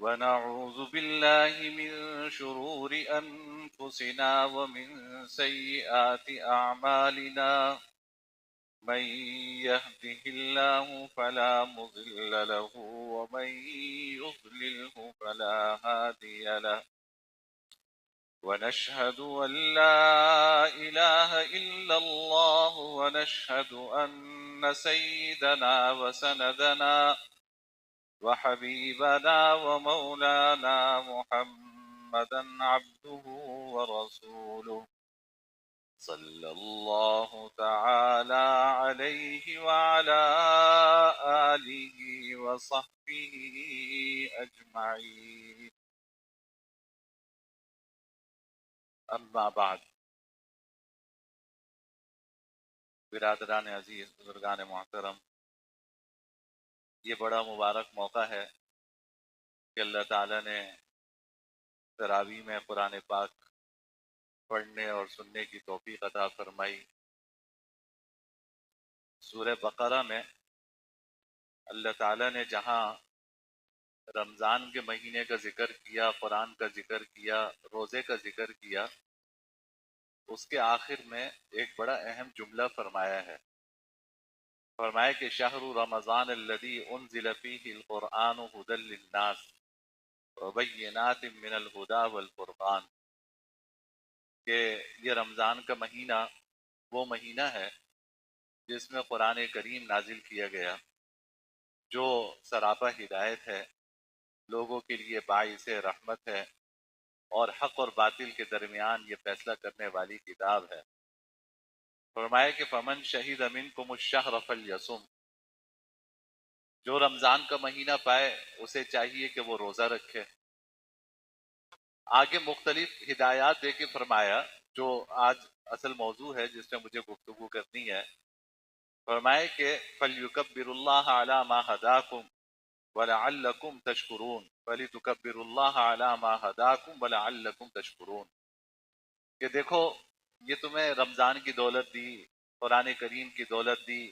ونعوذ بالله من شرور أنفسنا ومن سيئات أعمالنا من يهده الله فلا مضل له ومن يضلله فلا هادي له ونشهد أن لا إله إلا الله ونشهد أن سيدنا وسندنا وحبيبنا ومولانا محمدا عبده ورسوله صلى الله تعالى عليه وعلى آله وصحبه أجمعين. اما بعد، برادران عزیز، بزرگان محترم، یہ بڑا مبارک موقع ہے کہ اللہ تعالیٰ نے تراویح میں قرآن پاک پڑھنے اور سننے کی توفیق عطا فرمائی. سورہ بقرہ میں اللہ تعالیٰ نے جہاں رمضان کے مہینے کا ذکر کیا، قرآن کا ذکر کیا، روزے کا ذکر کیا، اس کے آخر میں ایک بڑا اہم جملہ فرمایا ہے. فرمایا کہ شہر رمضان الذی انزل فیہ القرآن ھدی للناس وبینات من الہدی والفرقان، کہ یہ رمضان کا مہینہ وہ مہینہ ہے جس میں قرآن کریم نازل کیا گیا، جو سراپا ہدایت ہے، لوگوں کے لیے باعث رحمت ہے، اور حق اور باطل کے درمیان یہ فیصلہ کرنے والی کتاب ہے. فرمایا کہ فمن شہید منکم الشہر فلیصم، جو رمضان کا مہینہ پائے اسے چاہیے کہ وہ روزہ رکھے. آگے مختلف ہدایات دے کے فرمایا، جو آج اصل موضوع ہے جس پہ مجھے گفتگو کرنی ہے. فرمائے کہ فَلْيُكَبِّرُ اللَّهَ عَلَى مَا هَدَاكُمْ وَلَعَلَّكُمْ تَشْكُرُونَ فَلِتُكَبِّرُوا اللَّهَ عَلَى مَا هَدَاكُمْ وَلَعَلَّكُمْ تَشْكُرُونَ، کہ دیکھو یہ تمہیں رمضان کی دولت دی، قرآن کریم کی دولت دی،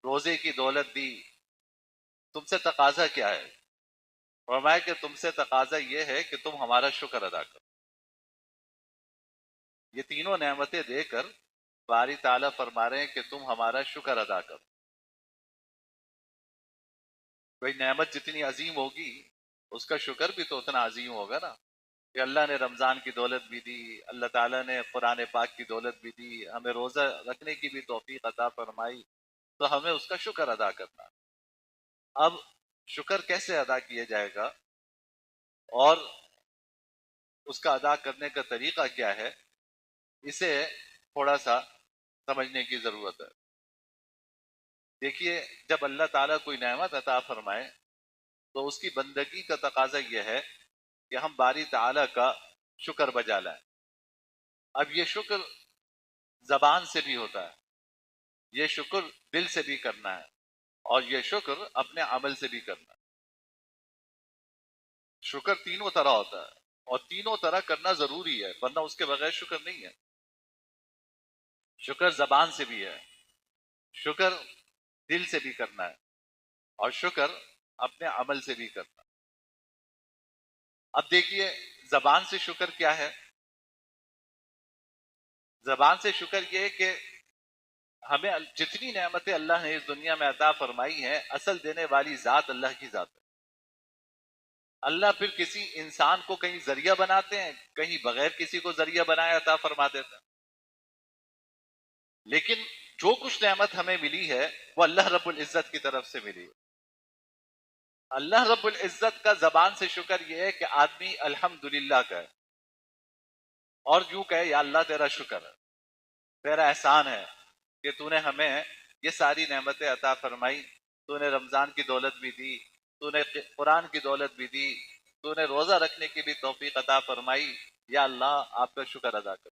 روزے کی دولت دی، تم سے تقاضا کیا ہے؟ فرمایا کہ تم سے تقاضا یہ ہے کہ تم ہمارا شکر ادا کرو. یہ تینوں نعمتیں دے کر باری تعالیٰ فرما رہے ہیں کہ تم ہمارا شکر ادا کرو. کوئی نعمت جتنی عظیم ہوگی اس کا شکر بھی تو اتنا عظیم ہوگا نا. کہ اللہ نے رمضان کی دولت بھی دی، اللہ تعالیٰ نے قرآن پاک کی دولت بھی دی، ہمیں روزہ رکھنے کی بھی توفیق عطا فرمائی، تو ہمیں اس کا شکر ادا کرنا. اب شکر کیسے ادا کیا جائے گا اور اس کا ادا کرنے کا طریقہ کیا ہے، اسے تھوڑا سا سمجھنے کی ضرورت ہے. دیکھیے، جب اللہ تعالیٰ کوئی نعمت عطا فرمائے تو اس کی بندگی کا تقاضا یہ ہے کہ ہم باری تعالیٰ کا شکر بجا لائیں. اب یہ شکر زبان سے بھی ہوتا ہے، یہ شکر دل سے بھی کرنا ہے، اور یہ شکر اپنے عمل سے بھی کرنا ہے. شکر تینوں طرح ہوتا ہے اور تینوں طرح کرنا ضروری ہے، ورنہ اس کے بغیر شکر نہیں ہے. شکر زبان سے بھی ہے، شکر دل سے بھی کرنا ہے، اور شکر اپنے عمل سے بھی کرنا ہے. اب دیکھیے، زبان سے شکر کیا ہے؟ زبان سے شکر یہ ہے کہ ہمیں جتنی نعمتیں اللہ نے اس دنیا میں عطا فرمائی ہیں، اصل دینے والی ذات اللہ کی ذات ہے. اللہ پھر کسی انسان کو کہیں ذریعہ بناتے ہیں، کہیں بغیر کسی کو ذریعہ بنایا عطا فرما دیتے ہیں. لیکن جو کچھ نعمت ہمیں ملی ہے وہ اللہ رب العزت کی طرف سے ملی ہے. اللہ رب العزت کا زبان سے شکر یہ ہے کہ آدمی الحمدللہ کہے اور یوں کہے، یا اللہ تیرا شکر ہے، تیرا احسان ہے کہ تو نے ہمیں یہ ساری نعمتیں عطا فرمائی. تو نے رمضان کی دولت بھی دی، تو نے قرآن کی دولت بھی دی، تو نے روزہ رکھنے کی بھی توفیق عطا فرمائی. یا اللہ آپ کا شکر ادا کر.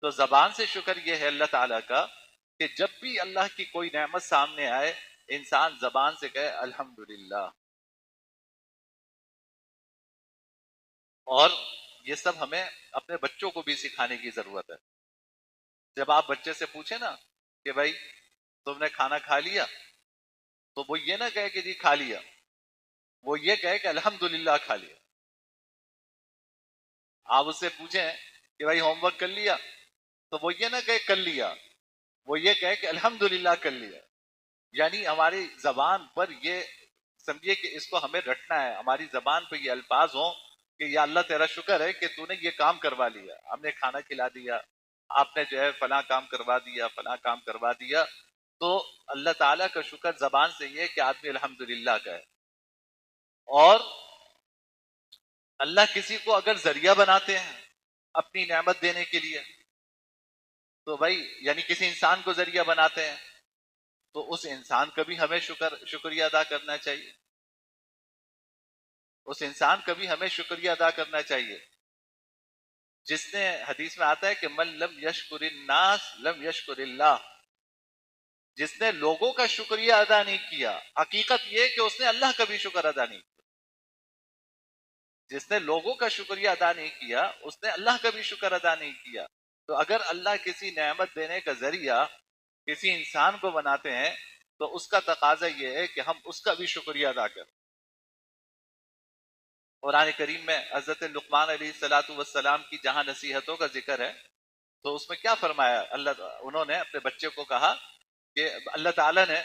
تو زبان سے شکر یہ ہے اللہ تعالیٰ کا کہ جب بھی اللہ کی کوئی نعمت سامنے آئے، انسان زبان سے کہے الحمدللہ. اور یہ سب ہمیں اپنے بچوں کو بھی سکھانے کی ضرورت ہے. جب آپ بچے سے پوچھیں نا کہ بھائی تم نے کھانا کھا لیا، تو وہ یہ نہ کہے کہ جی کھا لیا، وہ یہ کہے کہ الحمدللہ کھا لیا. آپ اس سے پوچھیں کہ بھائی ہوم ورک کر لیا، تو وہ یہ نہ کہے کر لیا، وہ یہ کہے کہ الحمدللہ کر لیا. یعنی ہماری زبان پر یہ سمجھیے کہ اس کو ہمیں رٹنا ہے، ہماری زبان پہ یہ الفاظ ہوں کہ یا اللہ تیرا شکر ہے کہ تو نے یہ کام کروا لیا، ہم نے کھانا کھلا دیا، آپ نے جو ہے فلاں کام کروا دیا، فلاں کام کروا دیا. تو اللہ تعالیٰ کا شکر زبان سے یہ ہے کہ آدمی الحمدللہ کہے. اور اللہ کسی کو اگر ذریعہ بناتے ہیں اپنی نعمت دینے کے لیے، تو بھائی یعنی کسی انسان کو ذریعہ بناتے ہیں تو اس انسان کا بھی ہمیں شکریہ ادا کرنا چاہیے. اس انسان کا بھی ہمیں شکریہ ادا کرنا چاہیے. جس نے حدیث میں آتا ہے کہ من لم یشکر الناس لم یشکر اللہ، جس نے لوگوں کا شکریہ ادا نہیں کیا، حقیقت یہ کہ اس نے اللہ کا بھی شکر ادا نہیں کیا. جس نے لوگوں کا شکریہ ادا نہیں کیا اس نے اللہ کا بھی شکر ادا نہیں کیا. تو اگر اللہ کسی نعمت دینے کا ذریعہ کسی انسان کو بناتے ہیں تو اس کا تقاضا یہ ہے کہ ہم اس کا بھی شکریہ ادا کریں. قرآن کریم میں حضرت لقمان علیہ الصلاۃ والسلام کی جہاں نصیحتوں کا ذکر ہے تو اس میں کیا فرمایا؟ انہوں نے اپنے بچے کو کہا کہ اللہ تعالیٰ نے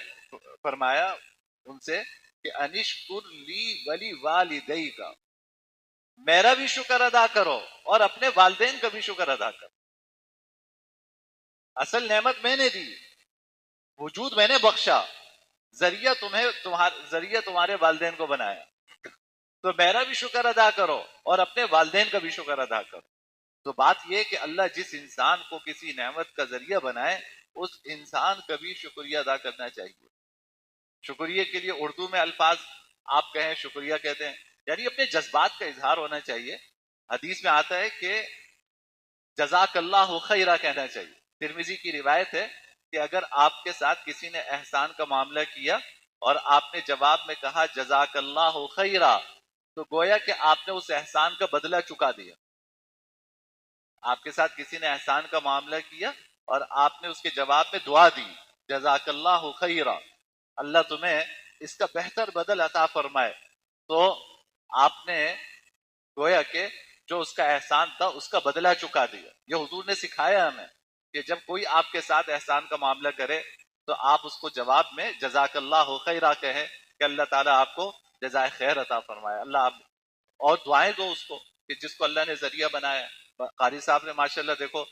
فرمایا ان سے کہ انشکر لی ولی والدی کا، میرا بھی شکر ادا کرو اور اپنے والدین کا بھی شکر ادا کرو. اصل نعمت میں نے دی، وجود میں نے بخشا، ذریعہ تمہارے والدین کو بنایا، تو میرا بھی شکر ادا کرو اور اپنے والدین کا بھی شکر ادا کرو. تو بات یہ کہ اللہ جس انسان کو کسی نعمت کا ذریعہ بنائے اس انسان کا بھی شکریہ ادا کرنا چاہیے. شکریہ کے لیے اردو میں الفاظ آپ کہیں، شکریہ کہتے ہیں، یعنی اپنے جذبات کا اظہار ہونا چاہیے. حدیث میں آتا ہے کہ جزاک اللہ خیرہ کہنا چاہیے. ترمذی کی روایت ہے کہ اگر آپ کے ساتھ کسی نے احسان کا معاملہ کیا اور آپ نے جواب میں کہا جزاک اللہ خیرہ، تو گویا کہ آپ نے اس احسان کا بدلہ چکا دیا. آپ کے ساتھ کسی نے احسان کا معاملہ کیا اور آپ نے اس کے جواب میں دعا دی جزاک اللہ خیرہ، اللہ تمہیں اس کا بہتر بدل عطا فرمائے، تو آپ نے گویا کہ جو اس کا احسان تھا اس کا بدلہ چکا دیا. یہ حضور نے سکھایا ہمیں کہ جب کوئی آپ کے ساتھ احسان کا معاملہ کرے تو آپ اس کو جواب میں جزاک اللہ خیرہ کہیں کہ اللہ تعالیٰ آپ کو جزائے خیر عطا فرمائے. اللہ آپ اور دعائیں دو اس کو کہ جس کو اللہ نے ذریعہ بنایا. قاری صاحب نے ماشاءاللہ دیکھو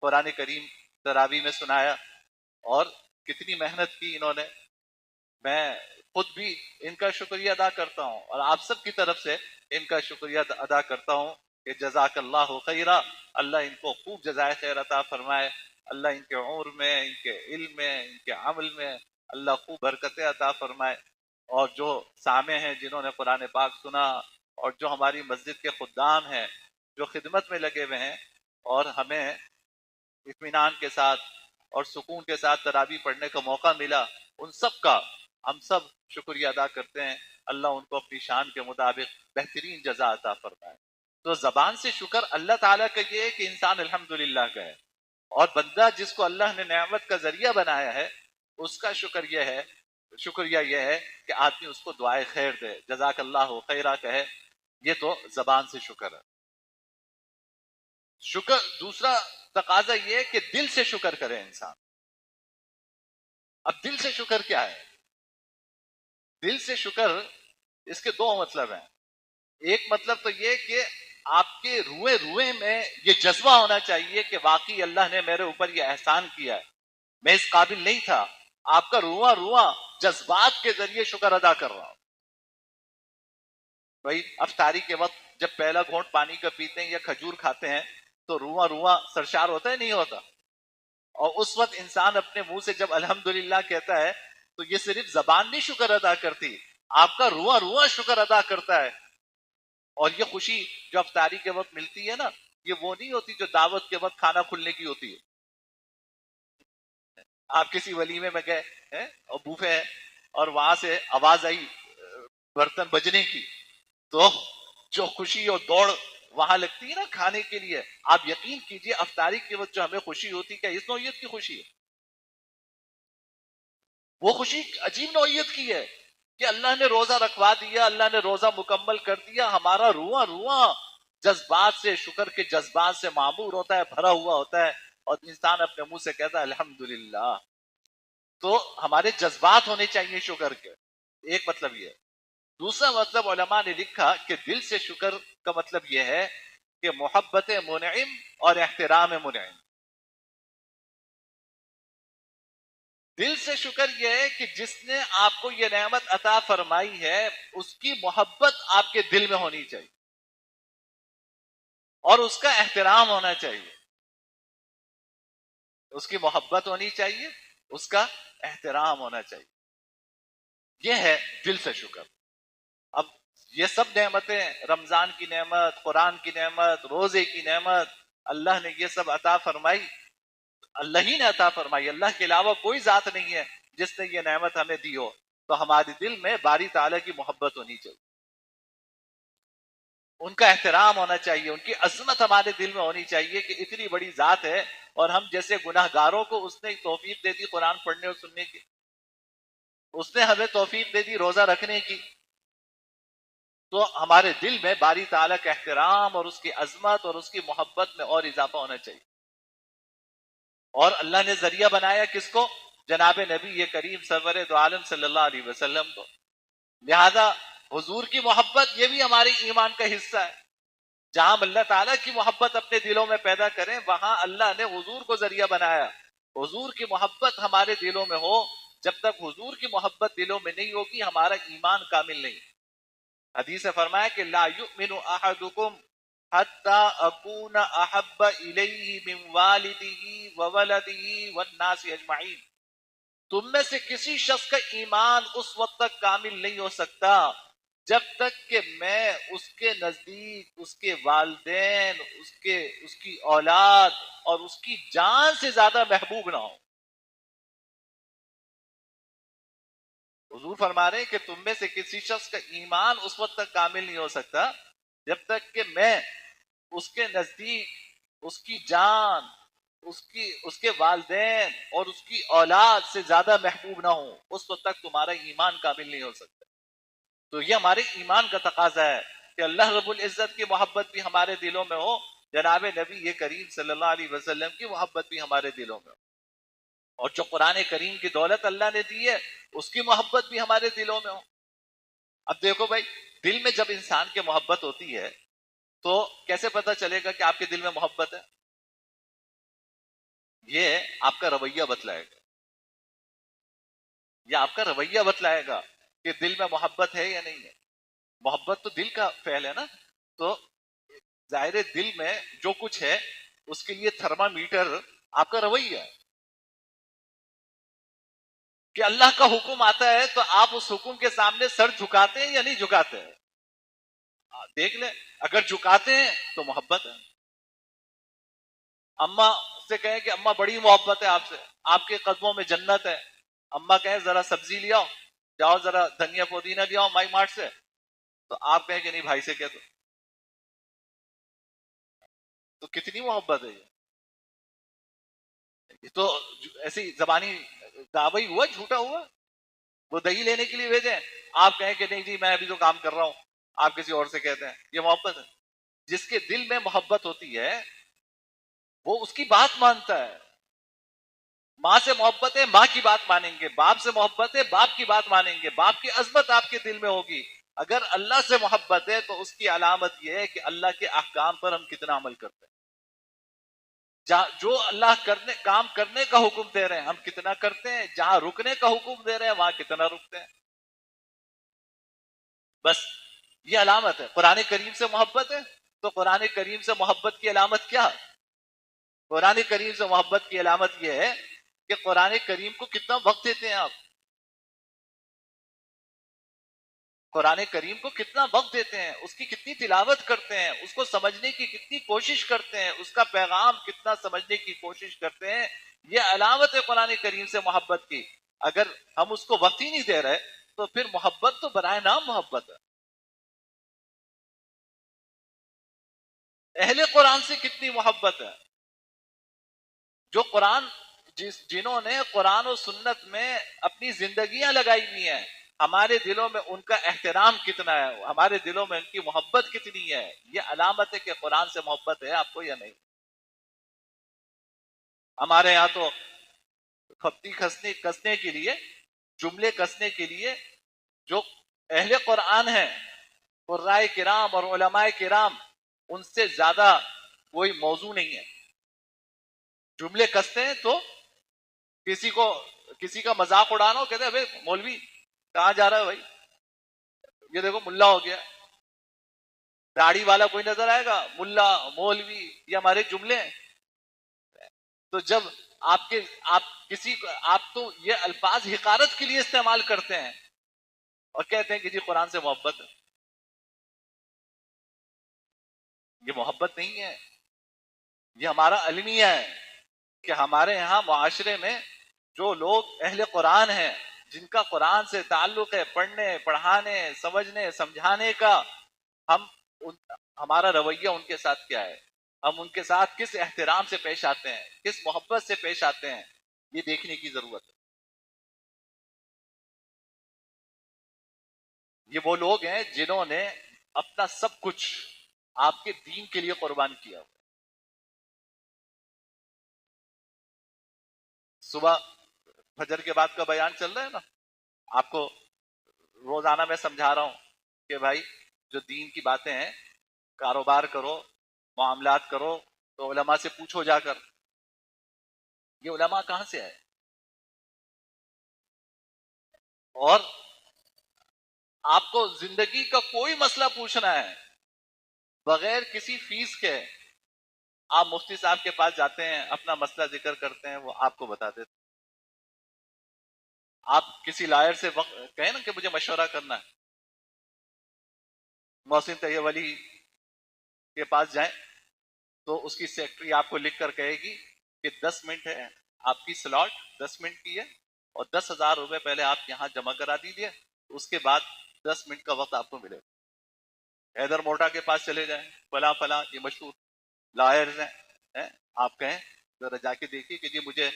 قرآن کریم تراویح میں سنایا اور کتنی محنت کی انہوں نے. میں خود بھی ان کا شکریہ ادا کرتا ہوں اور آپ سب کی طرف سے ان کا شکریہ ادا کرتا ہوں کہ جزاک اللہ خیرہ، اللہ ان کو خوب جزائے خیر عطا فرمائے، اللہ ان کے عمر میں، ان کے علم میں، ان کے عمل میں اللہ خوب برکتیں عطا فرمائے. اور جو سامع ہیں جنہوں نے قرآن پاک سنا اور جو ہماری مسجد کے خدام ہیں جو خدمت میں لگے ہوئے ہیں اور ہمیں اطمینان کے ساتھ اور سکون کے ساتھ تراویح پڑھنے کا موقع ملا، ان سب کا ہم سب شکریہ ادا کرتے ہیں. اللہ ان کو اپنی شان کے مطابق بہترین جزا عطا فرمائے. تو زبان سے شکر اللہ تعالیٰ کا یہ ہے کہ انسان الحمدللہ کہے، اور بندہ جس کو اللہ نے نعمت کا ذریعہ بنایا ہے اس کا شکریہ یہ ہے کہ آدمی اس کو دعائے خیر دے، جزاک اللہ خیرہ کہے. یہ تو زبان سے شکر ہے. شکر دوسرا تقاضا یہ ہے کہ دل سے شکر کرے انسان. اب دل سے شکر کیا ہے؟ دل سے شکر اس کے دو مطلب ہیں. ایک مطلب تو یہ کہ آپ کے روئے میں یہ جذبہ ہونا چاہیے کہ واقعی اللہ نے میرے اوپر یہ احسان کیا ہے، میں اس قابل نہیں تھا. آپ کا رواں جذبات کے ذریعے شکر ادا کر رہا ہوں. بھائی افطاری کے وقت جب پہلا گھونٹ پانی کا پیتے ہیں یا کھجور کھاتے ہیں تو رواں سرشار ہوتا ہے نہیں ہوتا؟ اور اس وقت انسان اپنے منہ سے جب الحمدللہ کہتا ہے تو یہ صرف زبان نہیں شکر ادا کرتی، آپ کا رواں شکر ادا کرتا ہے. اور یہ خوشی جو افطاری کے وقت ملتی ہے نا، یہ وہ نہیں ہوتی جو دعوت کے وقت کھانا کھلنے کی ہوتی ہے. آپ کسی ولیمے میں گئے اور بوفے ہے اور وہاں سے آواز آئی برتن بجنے کی، تو جو خوشی اور دوڑ وہاں لگتی ہے نا کھانے کے لیے، آپ یقین کیجئے افطاری کے وقت جو ہمیں خوشی ہوتی ہے اس نوعیت کی خوشی ہے، وہ خوشی عجیب نوعیت کی ہے کہ اللہ نے روزہ رکھوا دیا، اللہ نے روزہ مکمل کر دیا، ہمارا رواں رواں جذبات سے، شکر کے جذبات سے معمور ہوتا ہے، بھرا ہوا ہوتا ہے، اور انسان اپنے منہ سے کہتا ہے الحمدللہ. تو ہمارے جذبات ہونے چاہیے شکر کے، ایک مطلب یہ ہے. دوسرا مطلب علماء نے لکھا کہ دل سے شکر کا مطلب یہ ہے کہ محبت منعم اور احترام منعم. دل سے شکر یہ ہے کہ جس نے آپ کو یہ نعمت عطا فرمائی ہے اس کی محبت آپ کے دل میں ہونی چاہیے اور اس کا احترام ہونا چاہیے. اس کی محبت ہونی چاہیے، اس کا احترام ہونا چاہیے. یہ ہے دل سے شکر. اب یہ سب نعمتیں، رمضان کی نعمت، قرآن کی نعمت، روزے کی نعمت، اللہ نے یہ سب عطا فرمائی، اللہ ہی نے عطا فرمائی. اللہ کے علاوہ کوئی ذات نہیں ہے جس نے یہ نعمت ہمیں دی ہو. تو ہمارے دل میں باری تعالیٰ کی محبت ہونی چاہیے، ان کا احترام ہونا چاہیے، ان کی عظمت ہمارے دل میں ہونی چاہیے کہ اتنی بڑی ذات ہے اور ہم جیسے گناہ گاروں کو اس نے توفیق دے دی قرآن پڑھنے اور سننے کی، اس نے ہمیں توفیق دے دی روزہ رکھنے کی. تو ہمارے دل میں باری تعالیٰ کا احترام اور اس کی عظمت اور اس کی محبت میں اور اضافہ ہونا چاہیے. اور اللہ نے ذریعہ بنایا کس کو؟ جناب نبی یہ کریم سرور دو عالم صلی اللہ علیہ وسلم کو. لہذا حضور کی محبت یہ بھی ہمارے ایمان کا حصہ ہے. جہاں اللہ تعالیٰ کی محبت اپنے دلوں میں پیدا کریں وہاں اللہ نے حضور کو ذریعہ بنایا. حضور کی محبت ہمارے دلوں میں ہو. جب تک حضور کی محبت دلوں میں نہیں ہوگی ہمارا ایمان کامل نہیں. حدیث فرمایا کہ لا یؤمن احدکم حتی اکون احب الیہ من والدہ وولدہ والناس اجمعین. تم میں سے کسی شخص کا ایمان اس وقت تک کامل نہیں ہو سکتا جب تک کہ میں اس کے نزدیک اس کے والدین، اس کی اولاد اور اس کی جان سے زیادہ محبوب نہ ہوں. حضور فرما رہے ہیں کہ تم میں سے کسی شخص کا ایمان اس وقت تک کامل نہیں ہو سکتا جب تک کہ میں اس کے نزدیک اس کی جان، اس کے والدین اور اس کی اولاد سے زیادہ محبوب نہ ہوں. اس وقت تک تمہارا ایمان کامل نہیں ہو سکتا. تو یہ ہمارے ایمان کا تقاضا ہے کہ اللہ رب العزت کی محبت بھی ہمارے دلوں میں ہو، جناب نبی یہ کریم صلی اللہ علیہ وسلم کی محبت بھی ہمارے دلوں میں ہو، اور جو قرآن کریم کی دولت اللہ نے دی ہے اس کی محبت بھی ہمارے دلوں میں ہو. اب دیکھو بھائی، دل میں جب انسان کی محبت ہوتی ہے تو کیسے پتا چلے گا کہ آپ کے دل میں محبت ہے؟ یہ آپ کا رویہ بتلائے گا. یہ آپ کا رویہ بتلائے گا کہ دل میں محبت ہے یا نہیں ہے. محبت تو دل کا فعل ہے نا. تو ظاہر دل میں جو کچھ ہے اس کے لیے تھرما میٹر آپ کا رویہ ہے. کہ اللہ کا حکم آتا ہے تو آپ اس حکم کے سامنے سر جھکاتے ہیں یا نہیں جھکاتے ہیں؟ دیکھ لیں، اگر جھکاتے ہیں تو محبت ہے. اماں سے کہیں کہ اماں بڑی محبت ہے آپ سے، آپ کے قدموں میں جنت ہے. اماں کہیں ذرا سبزی لے آؤ، جاؤ ذرا دھنیا پودینہ لے آؤ مائی مارٹ سے، تو آپ کہیں کہ نہیں بھائی سے کہہ دو. تو کتنی محبت ہے یہ تو ایسی زبانی دعوی ہوا، جھوٹا ہوا. وہ دہی لینے کے لیے بھیجیں، آپ کہیں کہ نہیں جی میں ابھی تو کام کر رہا ہوں، آپ کسی اور سے کہتے ہیں. یہ محبت ہے؟ جس کے دل میں محبت ہوتی ہے وہ اس کی بات مانتا ہے. ماں سے محبت ہے، ماں کی بات مانیں گے. باپ سے محبت ہے، باپ کی بات مانیں گے. باپ کی عظمت آپ کے دل میں ہوگی. اگر اللہ سے محبت ہے تو اس کی علامت یہ ہے کہ اللہ کے احکام پر ہم کتنا عمل کرتے ہیں. جو اللہ کام کرنے کا حکم دے رہے ہیں ہم کتنا کرتے ہیں، جہاں رکنے کا حکم دے رہے ہیں وہاں کتنا رکتے ہیں. بس یہ علامت ہے. قرآن کریم سے محبت ہے تو قرآن کریم سے محبت کی علامت کیا؟ قرآن کریم سے محبت کی علامت یہ ہے کہ قرآن کریم کو کتنا وقت دیتے ہیں آپ. قرآن کریم کو کتنا وقت دیتے ہیں، اس کی کتنی تلاوت کرتے ہیں، اس کو سمجھنے کی کتنی کوشش کرتے ہیں، اس کا پیغام کتنا سمجھنے کی کوشش کرتے ہیں. یہ علامت ہے قرآن کریم سے محبت کی. اگر ہم اس کو وقت ہی نہیں دے رہے تو پھر محبت تو برائے نام محبت ہے. اہل قرآن سے کتنی محبت ہے، جو جنہوں نے قرآن و سنت میں اپنی زندگیاں لگائی ہوئی ہیں. ہمارے دلوں میں ان کا احترام کتنا ہے، ہمارے دلوں میں ان کی محبت کتنی ہے. یہ علامت ہے کہ قرآن سے محبت ہے آپ کو یا نہیں. ہمارے یہاں تو کھپتی کسنے کے لیے، جملے کسنے کے لیے جو اہل قرآن ہیں، قرائے کرام اور علماء کرام، ان سے زیادہ کوئی موضوع نہیں ہے. جملے کستے ہیں تو کسی کا مذاق اڑانا ہو، کہتے ہیں بھائی مولوی کہاں جا رہا ہے بھائی، یہ دیکھو ملا ہو گیا. داڑھی والا کوئی نظر آئے گا، ملا مولوی یہ ہمارے جملے ہیں. تو جب آپ کے آپ کسی آپ تو یہ الفاظ حقارت کے لیے استعمال کرتے ہیں اور کہتے ہیں کہ جی قرآن سے محبت ہے. یہ محبت نہیں ہے، یہ ہمارا المیہ ہے کہ ہمارے یہاں معاشرے میں جو لوگ اہل قرآن ہیں، جن کا قرآن سے تعلق ہے، پڑھنے پڑھانے سمجھنے سمجھانے کا، ہم ہمارا رویہ ان کے ساتھ کیا ہے، ہم ان کے ساتھ کس احترام سے پیش آتے ہیں، کس محبت سے پیش آتے ہیں، یہ دیکھنے کی ضرورت ہے. یہ وہ لوگ ہیں جنہوں نے اپنا سب کچھ آپ کے دین کے لیے قربان کیا. صبح فجر کے بعد کا بیان چل رہا ہے نا، آپ کو روزانہ میں سمجھا رہا ہوں کہ بھائی جو دین کی باتیں ہیں، کاروبار کرو، معاملات کرو تو علماء سے پوچھو جا کر. یہ علماء کہاں سے آئے؟ اور آپ کو زندگی کا کوئی مسئلہ پوچھنا ہے بغیر کسی فیس کے، آپ مفتی صاحب کے پاس جاتے ہیں، اپنا مسئلہ ذکر کرتے ہیں، وہ آپ کو بتا دیتے. آپ کسی لائر سے کہیں نا کہ مجھے مشورہ کرنا ہے، محسن طیب علی کے پاس جائیں تو اس کی سیکٹری آپ کو لکھ کر کہے گی کہ 10 منٹ ہے آپ کی سلاٹ، 10 منٹ کی ہے، اور 10,000 روپے پہلے آپ یہاں جمع کرا دیجیے، اس کے بعد 10 منٹ کا وقت آپ کو ملے. حیدر موٹا کے پاس چلے جائیں، فلاں فلاں یہ مشہور لائرز ہیں، آپ کہیں ذرا جا کے دیکھیے کہ جی مجھے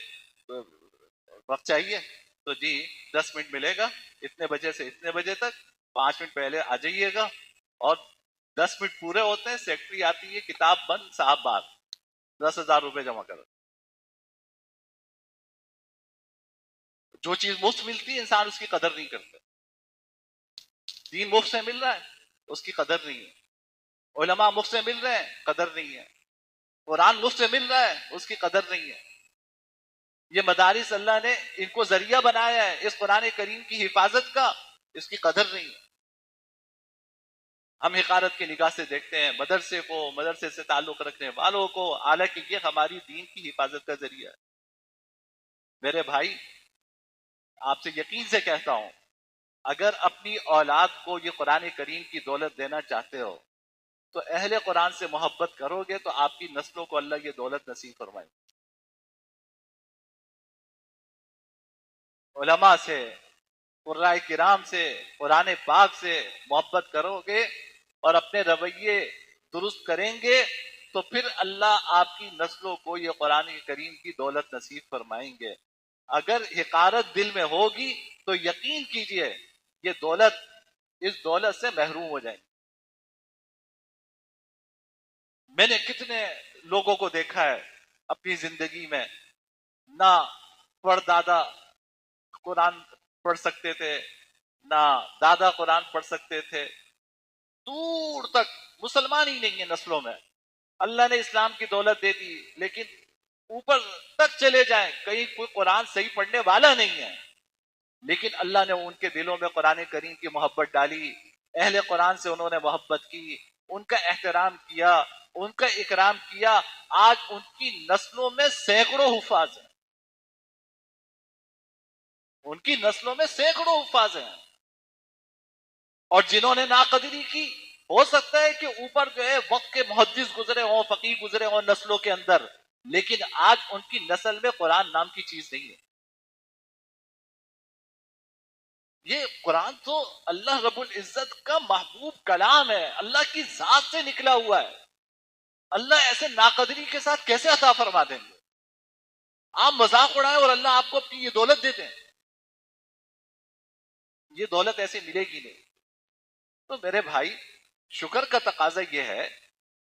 وقت چاہیے، تو جی 10 منٹ ملے گا، اتنے بجے سے اتنے بجے تک، 5 منٹ پہلے آ جائیے گا. اور 10 منٹ پورے ہوتے ہیں، سیکٹری آتی ہے، کتاب بند، صاحب بات، 10,000 روپے جمع کرو. جو چیز مفت ملتی ہے انسان اس کی قدر نہیں کرتا. دین مفت سے مل رہا ہے اس کی قدر نہیں ہے، علماء مفت سے مل رہے ہیں قدر نہیں ہے، قرآن مفت سے مل رہا ہے اس کی قدر نہیں ہے. یہ مدارس اللہ نے ان کو ذریعہ بنایا ہے اس قرآن کریم کی حفاظت کا، اس کی قدر نہیں ہے. ہم حقارت کی نگاہ سے دیکھتے ہیں مدرسے کو، مدرسے سے تعلق رکھنے والوں کو، حالانکہ یہ ہماری دین کی حفاظت کا ذریعہ ہے. میرے بھائی آپ سے یقین سے کہتا ہوں، اگر اپنی اولاد کو یہ قرآن کریم کی دولت دینا چاہتے ہو تو اہل قرآن سے محبت کرو گے تو آپ کی نسلوں کو اللہ یہ دولت نصیب فرمائے. علماء سے، قرائے کرام سے، قرآن پاک سے محبت کرو گے اور اپنے رویے درست کریں گے تو پھر اللہ آپ کی نسلوں کو یہ قرآن کریم کی دولت نصیب فرمائیں گے. اگر حقارت دل میں ہوگی تو یقین کیجئے یہ دولت، اس دولت سے محروم ہو جائیں گے. میں نے کتنے لوگوں کو دیکھا ہے اپنی زندگی میں، نہ پڑ دادا قرآن پڑھ سکتے تھے، نہ دادا قرآن پڑھ سکتے تھے، دور تک مسلمان ہی نہیں ہے نسلوں میں. اللہ نے اسلام کی دولت دے دی لیکن اوپر تک چلے جائیں کہیں کوئی قرآن صحیح پڑھنے والا نہیں ہے. لیکن اللہ نے ان کے دلوں میں قرآن کریم کی محبت ڈالی، اہل قرآن سے انہوں نے محبت کی، ان کا احترام کیا، ان کا اکرام کیا. آج ان کی نسلوں میں سینکڑوں حفاظ ہیں، ان کی نسلوں میں سینکڑوں حفاظ ہیں. اور جنہوں نے ناقدری کی، ہو سکتا ہے کہ اوپر جو ہے وقت کے محدث گزرے ہوں، فقیہ گزرے ہوں نسلوں کے اندر، لیکن آج ان کی نسل میں قرآن نام کی چیز نہیں ہے. یہ قرآن تو اللہ رب العزت کا محبوب کلام ہے، اللہ کی ذات سے نکلا ہوا ہے. اللہ ایسے ناقدری کے ساتھ کیسے عطا فرما دیں گے؟ آپ مذاق اڑائیں اور اللہ آپ کو اپنی یہ دولت دیتے ہیں. یہ دولت ایسے ملے گی نہیں. تو میرے بھائی شکر کا تقاضا یہ ہے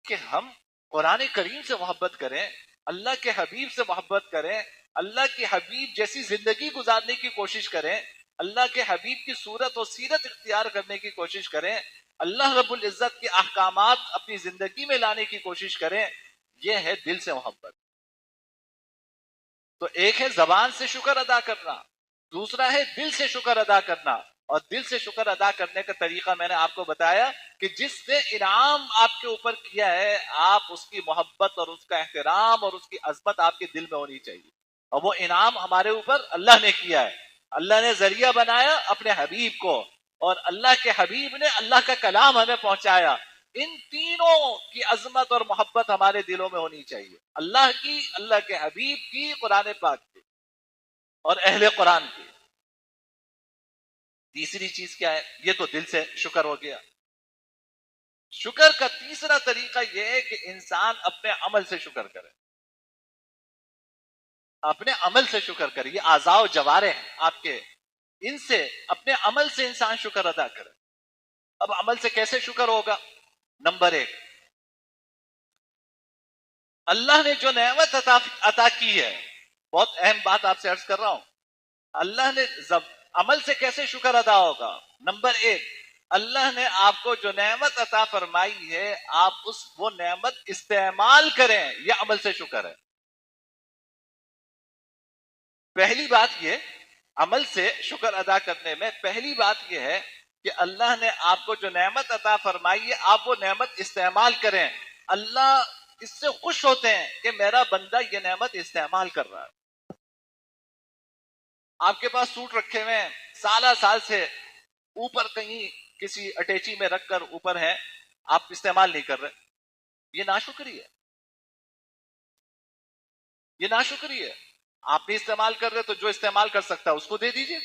کہ ہم قرآن کریم سے محبت کریں, اللہ کے حبیب سے محبت کریں, اللہ کے حبیب جیسی زندگی گزارنے کی کوشش کریں, اللہ کے حبیب کی صورت اور سیرت اختیار کرنے کی کوشش کریں, اللہ رب العزت کے احکامات اپنی زندگی میں لانے کی کوشش کریں. یہ ہے دل سے محبت. تو ایک ہے زبان سے شکر ادا کرنا, دوسرا ہے دل سے شکر ادا کرنا. اور دل سے شکر ادا کرنے کا طریقہ میں نے آپ کو بتایا کہ جس نے انعام آپ کے اوپر کیا ہے, آپ اس کی محبت اور اس کا احترام اور اس کی عظمت آپ کے دل میں ہونی چاہیے. اور وہ انعام ہمارے اوپر اللہ نے کیا ہے. اللہ نے ذریعہ بنایا اپنے حبیب کو, اور اللہ کے حبیب نے اللہ کا کلام ہمیں پہنچایا. ان تینوں کی عظمت اور محبت ہمارے دلوں میں ہونی چاہیے, اللہ کی, اللہ کے حبیب کی, قرآن پاک کی, اور اہل قرآن کی. تیسری چیز کیا ہے؟ یہ تو دل سے شکر ہو گیا. شکر کا تیسرا طریقہ یہ ہے کہ انسان اپنے عمل سے شکر کرے, اپنے عمل سے شکر کرے. یہ اعضاء و جوارح ہیں آپ کے, ان سے, اپنے عمل سے انسان شکر ادا کرے. اب عمل سے کیسے شکر ہوگا؟ نمبر ایک, اللہ نے جو نعمت عطا کی ہے, بہت اہم بات آپ سے عرض کر رہا ہوں, اللہ نے عمل سے کیسے شکر ادا ہوگا؟ نمبر ایک, اللہ نے آپ کو جو نعمت عطا فرمائی ہے, آپ وہ نعمت استعمال کریں, یہ عمل سے شکر ہے. پہلی بات یہ, عمل سے شکر ادا کرنے میں پہلی بات یہ ہے کہ اللہ نے آپ کو جو نعمت عطا فرمائی ہے, آپ وہ نعمت استعمال کریں. اللہ اس سے خوش ہوتے ہیں کہ میرا بندہ یہ نعمت استعمال کر رہا ہے. آپ کے پاس سوٹ رکھے ہوئے ہیں, سالہ سال سے اوپر کہیں کسی اٹیچی میں رکھ کر اوپر ہیں, آپ استعمال نہیں کر رہے, یہ ناشکری ہے, یہ ناشکری ہے. آپ نہیں استعمال کر رہے تو جو استعمال کر سکتا ہے اس کو دے دیجئے.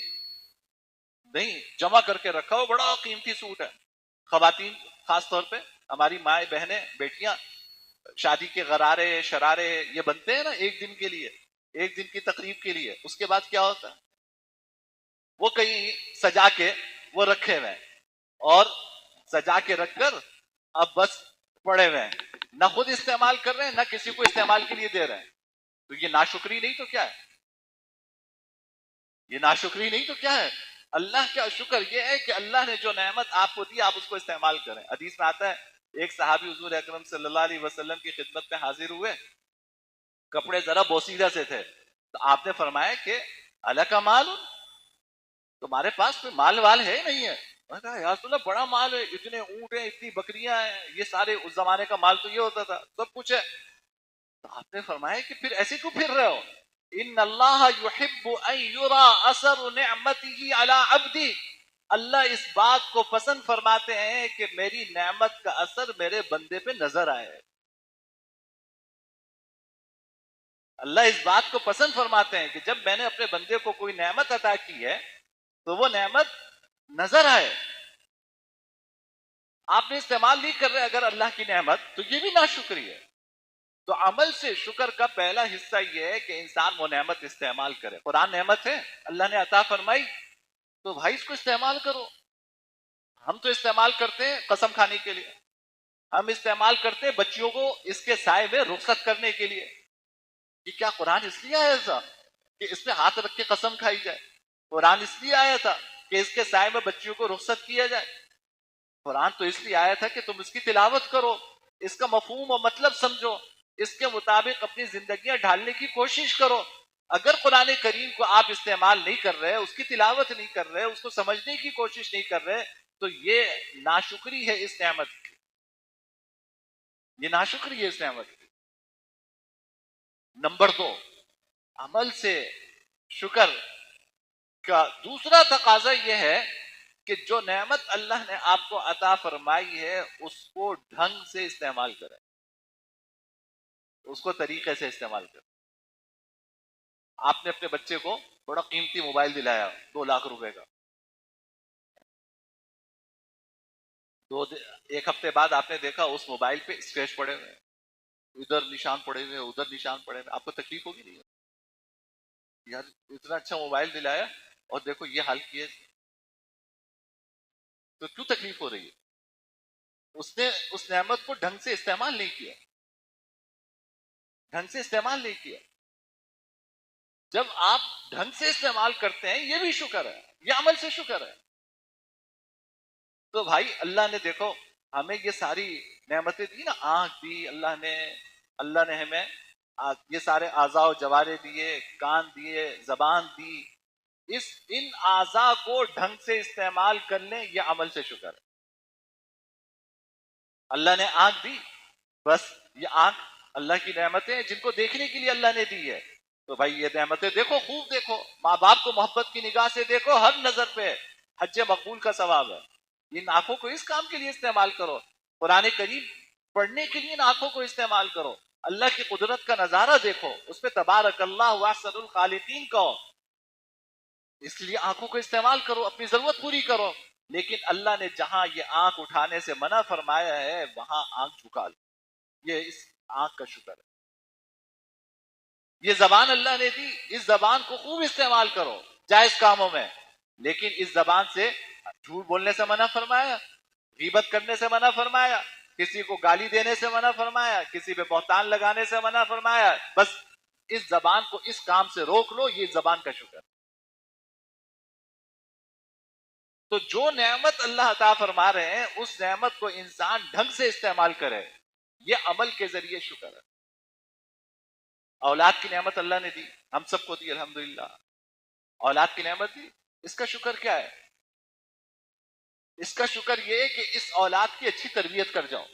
نہیں, جمع کر کے رکھا ہو, بڑا قیمتی سوٹ ہے. خواتین خاص طور پہ, ہماری مائیں, بہنیں, بیٹیاں, شادی کے غرارے, شرارے یہ بنتے ہیں نا ایک دن کے لیے, ایک دن کی تقریب کے لیے. اس کے بعد کیا ہوتا ہے, وہ کہیں سجا کے وہ رکھے ہوئے ہیں, اور سجا کے رکھ کر اب بس پڑے ہوئے ہیں, نہ خود استعمال کر رہے ہیں, نہ کسی کو استعمال کے لیے دے رہے ہیں. تو یہ ناشکری نہیں تو کیا ہے؟ یہ ناشکری نہیں تو کیا ہے؟ اللہ کا شکر یہ ہے کہ اللہ نے جو نعمت آپ کو دی, آپ اس کو استعمال کریں. حدیث میں آتا ہے, ایک صحابی حضور اکرم صلی اللہ علیہ وسلم کی خدمت میں حاضر ہوئے, کپڑے ذرا بوسیدہ سے تھے, تو آپ نے فرمایا کہ اللہ کا مال, تمہارے پاس کوئی مال وال ہے نہیں ہے؟ میں کہا یا رسول اللہ بڑا مال ہے, اتنے اونٹ ہیں, اتنی بکریاں ہیں, یہ سارے اس زمانے کا مال تو یہ ہوتا تھا, سب کچھ ہے. تو آپ نے فرمایا کہ پھر ایسے کیوں پھر رہے ہو؟ ان اللہ یحب ان یرا اثر نعمته علی عبدی, اللہ اس بات کو پسند فرماتے ہیں کہ میری نعمت کا اثر میرے بندے پہ نظر آئے. اللہ اس بات کو پسند فرماتے ہیں کہ جب میں نے اپنے بندے کو کوئی نعمت عطا کی ہے تو وہ نعمت نظر آئے. آپ نے استعمال نہیں کر رہے اگر اللہ کی نعمت, تو یہ بھی ناشکری ہے. تو عمل سے شکر کا پہلا حصہ یہ ہے کہ انسان وہ نعمت استعمال کرے. قرآن نعمت ہے, اللہ نے عطا فرمائی, تو بھائی اس کو استعمال کرو. ہم تو استعمال کرتے ہیں قسم کھانے کے لیے, ہم استعمال کرتے ہیں بچیوں کو اس کے سائے میں رخصت کرنے کے لیے. کہ کیا قرآن اس لیے آیا تھا کہ اس پہ ہاتھ رکھ کے قسم کھائی جائے؟ قرآن اس لیے آیا تھا کہ اس کے سائے میں بچیوں کو رخصت کیا جائے؟ قرآن تو اس لیے آیا تھا کہ تم اس کی تلاوت کرو, اس کا مفہوم و مطلب سمجھو, اس کے مطابق اپنی زندگیاں ڈھالنے کی کوشش کرو. اگر قرآن کریم کو آپ استعمال نہیں کر رہے, اس کی تلاوت نہیں کر رہے, اس کو سمجھنے کی کوشش نہیں کر رہے, تو یہ ناشکری ہے اس نعمت کی, یہ ناشکری ہے اس نعمت کی. نمبر 2, عمل سے شکر کا دوسرا تقاضا یہ ہے کہ جو نعمت اللہ نے آپ کو عطا فرمائی ہے اس کو ڈھنگ سے استعمال کریں, اس کو طریقے سے استعمال کریں. آپ نے اپنے بچے کو بڑا قیمتی موبائل دلایا 2 لاکھ روپے کا, ایک ہفتے بعد آپ نے دیکھا اس موبائل پہ اسکریچ پڑے ہوئے, ادھر نشان پڑے ہوئے, ادھر نشان پڑے ہوئے, آپ کو تکلیف ہوگی نہیں یار؟ اتنا اچھا موبائل دلایا اور دیکھو یہ حال کیے. تو کیوں تکلیف ہو رہی ہے؟ اس نے اس نعمت کو ڈھنگ سے استعمال نہیں کیا، ڈھنگ سے استعمال نہیں کیا. جب آپ ڈھنگ سے استعمال کرتے ہیں یہ بھی شکر ہے، یہ عمل سے شکر ہے. تو بھائی اللہ نے دیکھو ہمیں یہ ساری نعمتیں دی نا، آنکھ دی اللہ نے ہمیں یہ سارے اعضاء و جوارے دیے، کان دیے، زبان دی. ان اعضاء کو ڈھنگ سے استعمال کر لیں یہ عمل سے شکر ہے. اللہ نے آنکھ دی، بس یہ آنکھ اللہ کی نعمتیں ہیں جن کو دیکھنے کے لیے اللہ نے دی ہے. تو بھائی یہ نعمتیں دیکھو، خوب دیکھو، ماں باپ کو محبت کی نگاہ سے دیکھو، ہر نظر پہ حج مقبول کا ثواب ہے. ان آنکھوں کو اس کام کے لیے استعمال کرو، قرآن کریم پڑھنے کے لیے ان آنکھوں کو استعمال کرو، اللہ کی قدرت کا نظارہ دیکھو، اس پہ تبارک اللہ واحسن الخالقین کہو، اس لیے آنکھوں کو استعمال کرو، اپنی ضرورت پوری کرو. لیکن اللہ نے جہاں یہ آنکھ اٹھانے سے منع فرمایا ہے وہاں آنکھ جھکا لو. یہ اس آنکھ کا شکر ہے. یہ زبان اللہ نے دی، اس زبان کو خوب استعمال کرو جائز کاموں میں، لیکن اس زبان سے جھوٹ بولنے سے منع فرمایا، غیبت کرنے سے منع فرمایا، کسی کو گالی دینے سے منع فرمایا، کسی پہ بہتان لگانے سے منع فرمایا. بس اس زبان کو اس کام سے روک لو، یہ زبان کا شکر. تو جو نعمت اللہ عطا فرما رہے ہیں اس نعمت کو انسان ڈھنگ سے استعمال کرے، یہ عمل کے ذریعے شکر ہے. اولاد کی نعمت اللہ نے دی، ہم سب کو دی الحمدللہ. اولاد کی نعمت دی، اس کا شکر کیا ہے؟ اس کا شکر یہ ہے کہ اس اولاد کی اچھی تربیت کر جاؤ،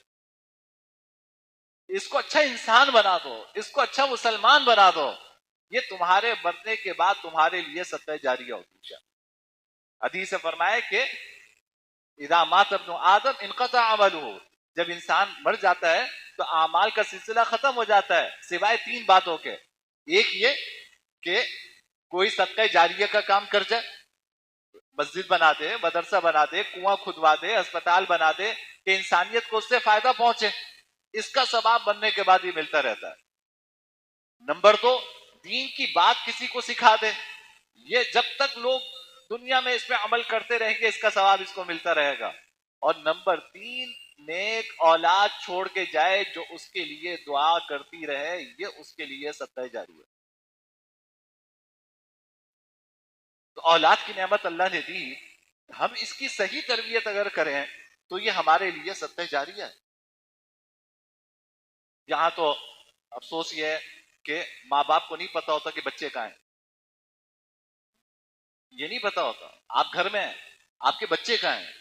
اس کو اچھا انسان بنا دو، اس کو اچھا مسلمان بنا دو. یہ تمہارے مرنے کے بعد تمہارے لیے صدقہ جاریہ ہوتی ہے. حدیث سے فرمائے کہ اذا مات ابن آدم انقطع عملہ، جب انسان مر جاتا ہے تو اعمال کا سلسلہ ختم ہو جاتا ہے سوائے 3 باتوں کے. ایک یہ کہ کوئی صدقہ جاریہ کا کام کر جائے، مسجد بنا دے، مدرسہ بنا دے، کنواں کھدوا دے، اسپتال بنا دے کہ انسانیت کو اس سے فائدہ پہنچے، اس کا ثواب بننے کے بعد ہی ملتا رہتا ہے. نمبر 2، دین کی بات کسی کو سکھا دے، یہ جب تک لوگ دنیا میں اس پہ عمل کرتے رہیں گے اس کا ثواب اس کو ملتا رہے گا. اور نمبر 3، نیک اولاد چھوڑ کے جائے جو اس کے لیے دعا کرتی رہے، یہ اس کے لیے صدقہ جاری ہے. تو اولاد کی نعمت اللہ نے دی، ہم اس کی صحیح تربیت اگر کریں تو یہ ہمارے لیے صدقہ جاریہ ہے. یہاں تو افسوس یہ ہے کہ ماں باپ کو نہیں پتا ہوتا کہ بچے کہاں ہیں، یہ نہیں پتا ہوتا. آپ گھر میں ہیں، آپ کے بچے کہاں ہیں،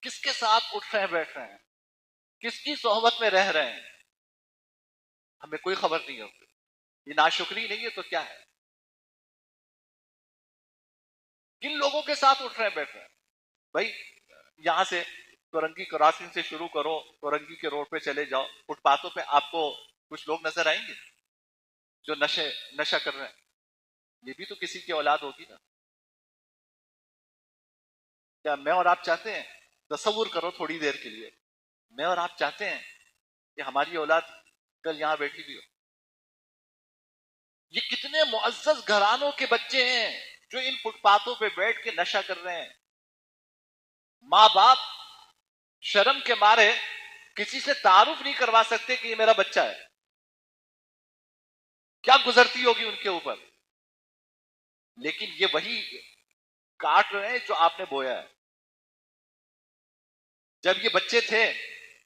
کس کے ساتھ اٹھ رہے ہیں، بیٹھ رہے ہیں، کس کی صحبت میں رہ رہے ہیں، ہمیں کوئی خبر نہیں ہوتی. یہ ناشکری نہیں ہے تو کیا ہے؟ کن لوگوں کے ساتھ اٹھ رہے ہیں، بیٹھ رہے ہیں. بھائی یہاں سے کورنگی کراسنگ سے شروع کرو، کورنگی کے روڈ پہ چلے جاؤ، فٹ پاتھوں پہ آپ کو کچھ لوگ نظر آئیں گے جو نشہ کر رہے ہیں. یہ بھی تو کسی کی اولاد ہوگی نا. کیا میں اور آپ چاہتے ہیں، تصور کرو تھوڑی دیر کے لیے، میں اور آپ چاہتے ہیں کہ ہماری اولاد کل یہاں بیٹھی بھی ہو؟ یہ کتنے معزز گھرانوں کے بچے ہیں جو ان فٹ پاتھوں پہ بیٹھ کے نشہ کر رہے ہیں. ماں باپ شرم کے مارے کسی سے تعارف نہیں کروا سکتے کہ یہ میرا بچہ ہے. کیا گزرتی ہوگی ان کے اوپر. لیکن یہ وہی کاٹ رہے ہیں جو آپ نے بویا ہے. جب یہ بچے تھے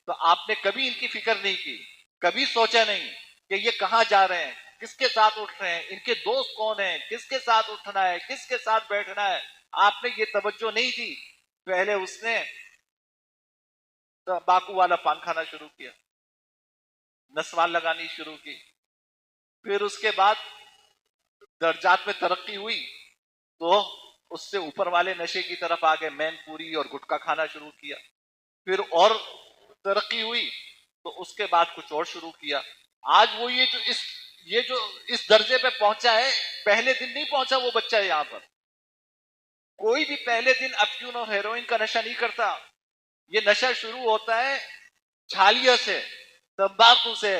تو آپ نے کبھی ان کی فکر نہیں کی، کبھی سوچا نہیں کہ یہ کہاں جا رہے ہیں، کس کے ساتھ اٹھ رہے ہیں، ان کے دوست کون ہیں، کس کے ساتھ اٹھنا ہے، کس کے ساتھ بیٹھنا ہے. آپ نے یہ توجہ نہیں دی. پہلے اس نے تمباکو والا پان کھانا شروع کیا، نسوان لگانی شروع کی، پھر اس کے بعد درجات میں ترقی ہوئی تو اس سے اوپر والے نشے کی طرف آگے، مین پوری اور گٹکا کھانا شروع کیا. پھر اور ترقی ہوئی تو اس کے بعد کچھ اور شروع کیا. آج وہ یہ جو اس درجے پہ پہنچا ہے، پہلے دن نہیں پہنچا وہ بچہ ہے. یہاں پر کوئی بھی پہلے دن افیون اور ہیروئن کا نشہ نہیں کرتا. یہ نشہ شروع ہوتا ہے چھالیہ سے، تمباکو سے،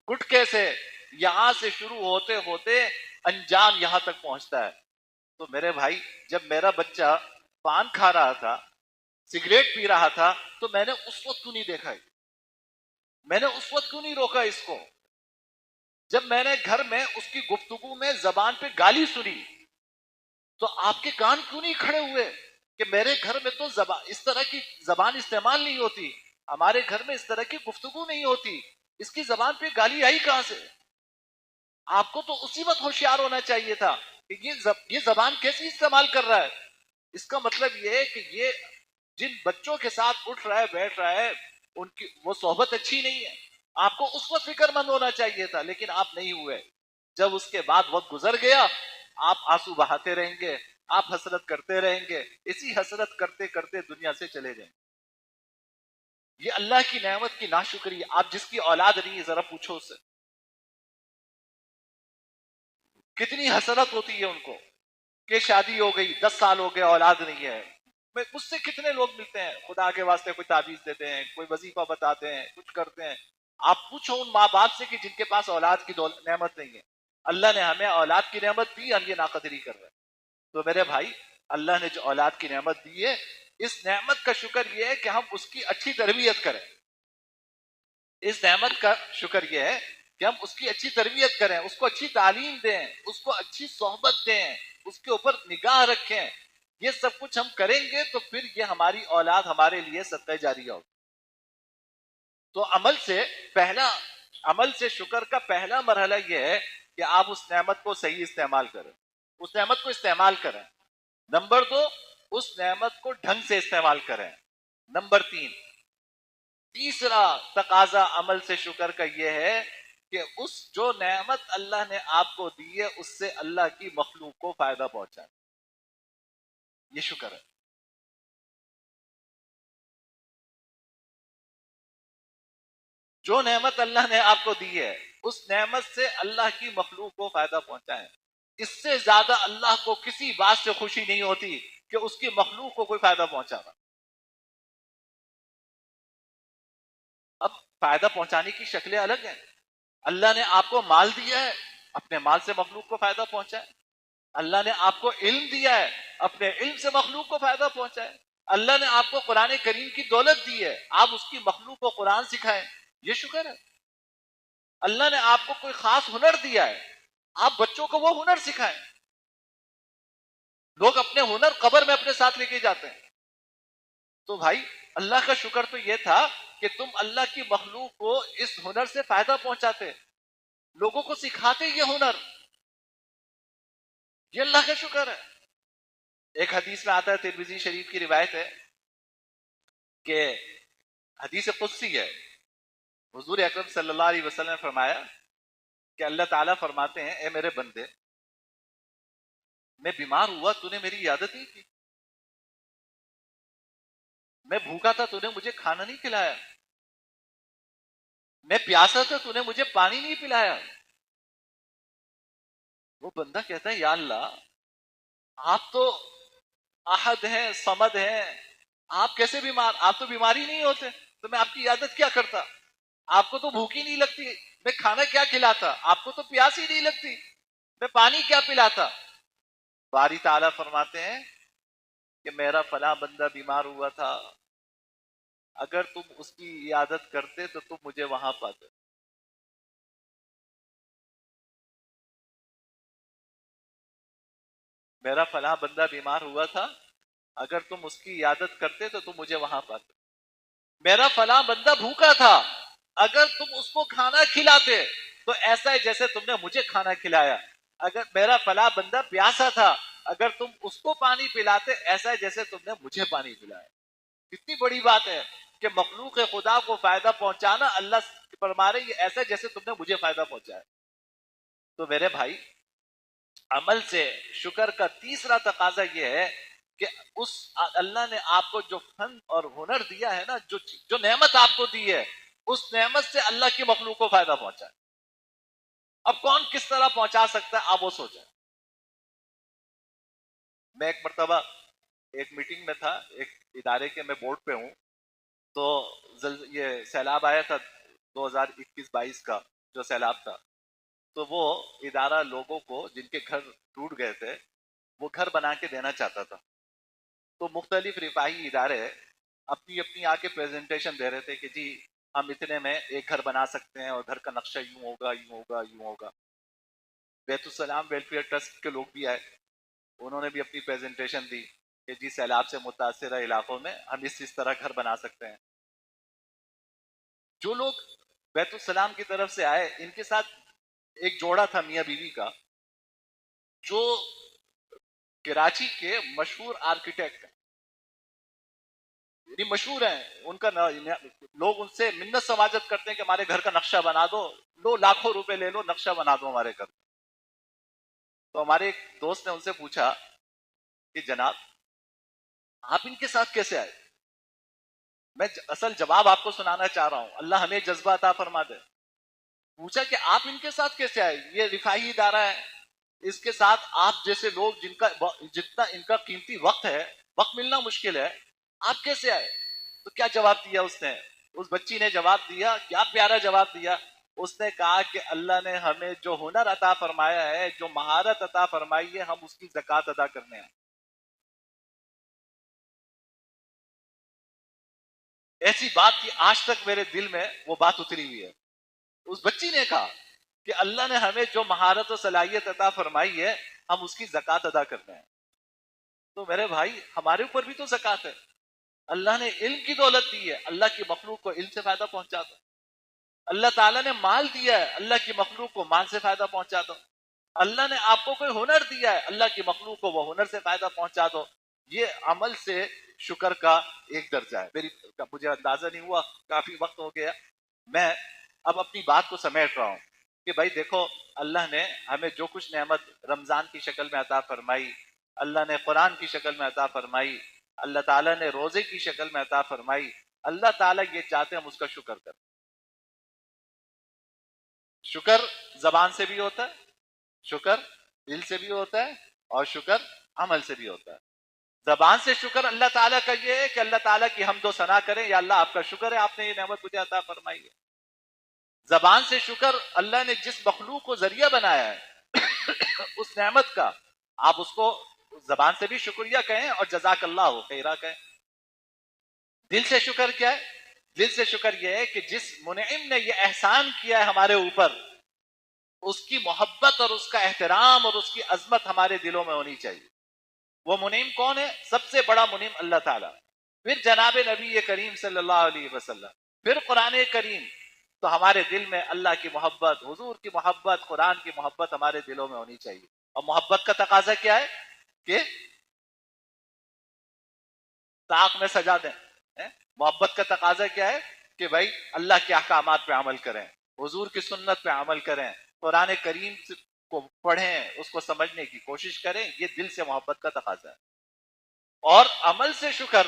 گٹکے سے، یہاں سے شروع ہوتے ہوتے انجام یہاں تک پہنچتا ہے. تو میرے بھائی، جب میرا بچہ پان کھا رہا تھا، سگریٹ پی رہا تھا، تو میں نے اس وقت کیوں نہیں دیکھا؟ میں نے اس وقت کیوں نہیں روکا اس کو؟ جب میں نے گھر میں اس کی گفتگو میں زبان پہ گالی سنی، تو آپ کے کان کیوں نہیں کھڑے ہوئے کہ میرے گھر میں تو اس طرح کی زبان استعمال نہیں ہوتی، ہمارے گھر میں اس طرح کی گفتگو نہیں ہوتی، اس کی زبان پہ گالی آئی کہاں سے؟ آپ کو تو اسی وقت ہوشیار ہونا چاہیے تھا کہ یہ زبان کیسی استعمال کر رہا ہے۔ اس کا مطلب یہ ہے کہ یہ جن بچوں کے ساتھ اٹھ رہا ہے بیٹھ رہا ہے، ان کی وہ صحبت اچھی نہیں ہے۔ آپ کو اس وقت فکر مند ہونا چاہیے تھا، لیکن آپ نہیں ہوئے۔ جب اس کے بعد وقت گزر گیا، آپ آنسو بہاتے رہیں گے، آپ حسرت کرتے رہیں گے، اسی حسرت کرتے کرتے دنیا سے چلے جائیں۔ یہ اللہ کی نعمت کی ناشکری ہے۔ آپ جس کی اولاد نہیں ہے، ذرا پوچھو اس سے کتنی حسرت ہوتی ہے ان کو کہ شادی ہو گئی، 10 سال ہو گئے، اولاد نہیں ہے۔ مجھ سے کتنے لوگ ملتے ہیں، خدا کے واسطے کوئی تعویذ دیتے ہیں، کوئی وظیفہ بتاتے ہیں، کچھ کرتے ہیں۔ آپ پوچھو ان ماں باپ سے کہ جن کے پاس اولاد کی نعمت نہیں ہے۔ اللہ نے ہمیں اولاد کی نعمت دی، ہم یہ ناقدری کر رہے ہیں۔ تو میرے بھائی، اللہ نے جو اولاد کی نعمت دی ہے، اس نعمت کا شکر یہ ہے کہ ہم اس کی اچھی تربیت کریں۔ اس نعمت کا شکر یہ ہے کہ ہم اس کی اچھی تربیت کریں، اس کو اچھی تعلیم دیں، اس کو اچھی صحبت دیں، اس کے اوپر نگاہ رکھیں۔ یہ سب کچھ ہم کریں گے تو پھر یہ ہماری اولاد ہمارے لیے صدقہ جاریہ ہوگی۔ تو عمل سے شکر کا پہلا مرحلہ یہ ہے کہ آپ اس نعمت کو صحیح استعمال کریں، اس نعمت کو استعمال کریں۔ نمبر 2، اس نعمت کو ڈھنگ سے استعمال کریں۔ نمبر 3، تیسرا تقاضا عمل سے شکر کا یہ ہے کہ اس جو نعمت اللہ نے آپ کو دی ہے، اس سے اللہ کی مخلوق کو فائدہ پہنچائے۔ یہ شکر ہے۔ جو نعمت اللہ نے آپ کو دی ہے، اس نعمت سے اللہ کی مخلوق کو فائدہ پہنچائیں۔ اس سے زیادہ اللہ کو کسی بات سے خوشی نہیں ہوتی کہ اس کی مخلوق کو کوئی فائدہ پہنچانا۔ اب فائدہ پہنچانے کی شکلیں الگ ہیں۔ اللہ نے آپ کو مال دیا ہے، اپنے مال سے مخلوق کو فائدہ پہنچائے۔ اللہ نے آپ کو علم دیا ہے، اپنے علم سے مخلوق کو فائدہ پہنچائے۔ اللہ نے آپ کو قرآن کریم کی دولت دی ہے، آپ اس کی مخلوق کو قرآن سکھائیں۔ یہ شکر ہے۔ اللہ نے آپ کو کوئی خاص ہنر دیا ہے، آپ بچوں کو وہ ہنر سکھائیں۔ لوگ اپنے ہنر قبر میں اپنے ساتھ لے کے جاتے ہیں۔ تو بھائی، اللہ کا شکر تو یہ تھا کہ تم اللہ کی مخلوق کو اس ہنر سے فائدہ پہنچاتے، لوگوں کو سکھاتے یہ ہنر۔ یہ اللہ کا شکر ہے۔ ایک حدیث میں آتا ہے، ترمذی شریف کی روایت ہے کہ حدیث قدسی ہے، حضور اکرم صلی اللہ علیہ وسلم نے فرمایا کہ اللہ تعالیٰ فرماتے ہیں، اے میرے بندے، میں بیمار ہوا تو نے میری عیادت نہیں کی، میں بھوکا تھا تو نے مجھے کھانا نہیں کھلایا، میں پیاسا تھا تو نے مجھے پانی نہیں پلایا۔ وہ بندہ کہتا ہے، یا اللہ، آپ تو احد ہیں، صمد ہیں، آپ کیسے بیمار؟ آپ تو بیماری نہیں ہوتے، تو میں آپ کی عیادت کیا کرتا؟ آپ کو تو بھوک ہی نہیں لگتی، میں کھانا کیا کھلاتا؟ آپ کو تو پیاس ہی نہیں لگتی، میں پانی کیا پلاتا؟ باری تعالیٰ فرماتے ہیں کہ میرا فلاں بندہ بیمار ہوا تھا، اگر تم اس کی عیادت کرتے تو تم مجھے وہاں پاتے۔ میرا فلاں بندہ بیمار ہوا تھا، اگر تم اس کی عیادت کرتے تو تم مجھے وہاں پاتے۔ میرا فلاں بندہ بھوکا تھا، اگر تم اس کو کھانا کھلاتے تو ایسا ہے جیسے تم نے مجھے کھانا کھلایا۔ اگر میرا فلاں بندہ پیاسا تھا، اگر تم اس کو پانی پلاتے، ایسا ہے جیسے تم نے مجھے پانی پلایا۔ کتنی بڑی بات ہے کہ مخلوق خدا کو فائدہ پہنچانا، اللہ فرما رہے یہ ایسا ہے جیسے تم نے مجھے فائدہ پہنچایا۔ تو میرے بھائی، عمل سے شکر کا تیسرا تقاضا یہ ہے کہ اس اللہ نے آپ کو جو فن اور ہنر دیا ہے نا، جو نعمت آپ کو دی ہے، اس نعمت سے اللہ کی مخلوق کو فائدہ پہنچائے۔ اب کون کس طرح پہنچا سکتا ہے، آپ وہ سوچیں۔ میں ایک مرتبہ ایک میٹنگ میں تھا، ایک ادارے کے میں بورڈ پہ ہوں، تو یہ سیلاب آیا تھا 2021-22 کا جو سیلاب تھا، تو وہ ادارہ لوگوں کو جن کے گھر ٹوٹ گئے تھے، وہ گھر بنا کے دینا چاہتا تھا۔ تو مختلف رفاہی ادارے اپنی اپنی آ کے پریزنٹیشن دے رہے تھے کہ جی ہم اتنے میں ایک گھر بنا سکتے ہیں اور گھر کا نقشہ یوں ہوگا یوں ہوگا یوں ہوگا. بیت السلام ویلفیئر ٹرسٹ کے لوگ بھی آئے, انہوں نے بھی اپنی پریزنٹیشن دی کہ جی سیلاب سے متاثرہ علاقوں میں ہم اس طرح گھر بنا سکتے ہیں. جو لوگ بیت السلام کی طرف سے آئے ان کے ساتھ ایک جوڑا تھا میاں بیوی کا, جو کراچی کے مشہور آرکیٹیکٹ ہیں, یعنی مشہور ہیں. ان کا لوگ ان سے منت سماجت کرتے ہیں کہ ہمارے گھر کا نقشہ بنا دو, لو لاکھوں روپے لے لو, نقشہ بنا دو ہمارے گھر. تو ہمارے ایک دوست نے ان سے پوچھا کہ جناب آپ ان کے ساتھ کیسے آئے؟ میں اصل جواب آپ کو سنانا چاہ رہا ہوں, اللہ ہمیں جذبہ عطا فرما دے. پوچھا کہ آپ ان کے ساتھ کیسے آئے؟ یہ رفاہی ادارہ ہے, اس کے ساتھ آپ جیسے لوگ جن کا جتنا ان کا قیمتی وقت ہے, وقت ملنا مشکل ہے, آپ کیسے آئے؟ تو کیا جواب دیا اس نے؟ اس بچی نے جواب دیا, کیا پیارا جواب دیا. اس نے کہا کہ اللہ نے ہمیں جو ہنر عطا فرمایا ہے, جو مہارت عطا فرمائی ہے, ہم اس کی زکوٰۃ ادا کرنے ہیں. ایسی بات کی آج تک میرے دل میں وہ بات اتری ہوئی ہے. اس بچی نے کہا کہ اللہ نے ہمیں جو مہارت و صلاحیت عطا فرمائی ہے, ہم اس کی زکوٰۃ ادا کرتے ہیں. تو میرے بھائی ہمارے اوپر بھی تو زکوٰۃ ہے. اللہ نے علم کی دولت دی ہے, اللہ کی مخلوق کو علم سے فائدہ پہنچا دو. اللہ تعالیٰ نے مال دیا ہے, اللہ کی مخلوق کو مال سے فائدہ پہنچا دو. اللہ نے آپ کو کوئی ہنر دیا ہے, اللہ کی مخلوق کو وہ ہنر سے فائدہ پہنچا دو. یہ عمل سے شکر کا ایک درجہ ہے. مجھے اندازہ نہیں ہوا, کافی وقت ہو گیا. میں اب اپنی بات کو سمیٹ رہا ہوں کہ بھائی دیکھو, اللہ نے ہمیں جو کچھ نعمت رمضان کی شکل میں عطا فرمائی, اللہ نے قرآن کی شکل میں عطا فرمائی, اللہ تعالیٰ نے روزے کی شکل میں عطا فرمائی, اللہ تعالیٰ یہ چاہتے ہیں ہم اس کا شکر کریں. شکر زبان سے بھی ہوتا ہے, شکر دل سے بھی ہوتا ہے, اور شکر عمل سے بھی ہوتا ہے. زبان سے شکر اللہ تعالیٰ کا یہ ہے کہ اللہ تعالیٰ کی حمد و ثنا کریں, یا اللہ آپ کا شکر ہے آپ نے یہ نعمت مجھے عطا فرمائی ہے. زبان سے شکر اللہ نے جس مخلوق کو ذریعہ بنایا ہے اس نعمت کا, آپ اس کو زبان سے بھی شکریہ کہیں اور جزاک اللہ ہو خیرہ کہیں. دل سے شکر کیا ہے؟ دل سے شکر یہ ہے کہ جس منعم نے یہ احسان کیا ہے ہمارے اوپر, اس کی محبت اور اس کا احترام اور اس کی عظمت ہمارے دلوں میں ہونی چاہیے. وہ منعم کون ہے؟ سب سے بڑا منعم اللہ تعالیٰ, پھر جناب نبی کریم صلی اللہ علیہ وسلم, پھر قرآن کریم. تو ہمارے دل میں اللہ کی محبت, حضور کی محبت, قرآن کی محبت ہمارے دلوں میں ہونی چاہیے. اور محبت کا تقاضا کیا ہے کہ طاق میں سجا دیں. محبت کا تقاضا کیا ہے کہ بھائی اللہ کے احکامات پہ عمل کریں, حضور کی سنت پہ عمل کریں, قرآن کریم کو پڑھیں, اس کو سمجھنے کی کوشش کریں. یہ دل سے محبت کا تقاضا ہے. اور عمل سے شکر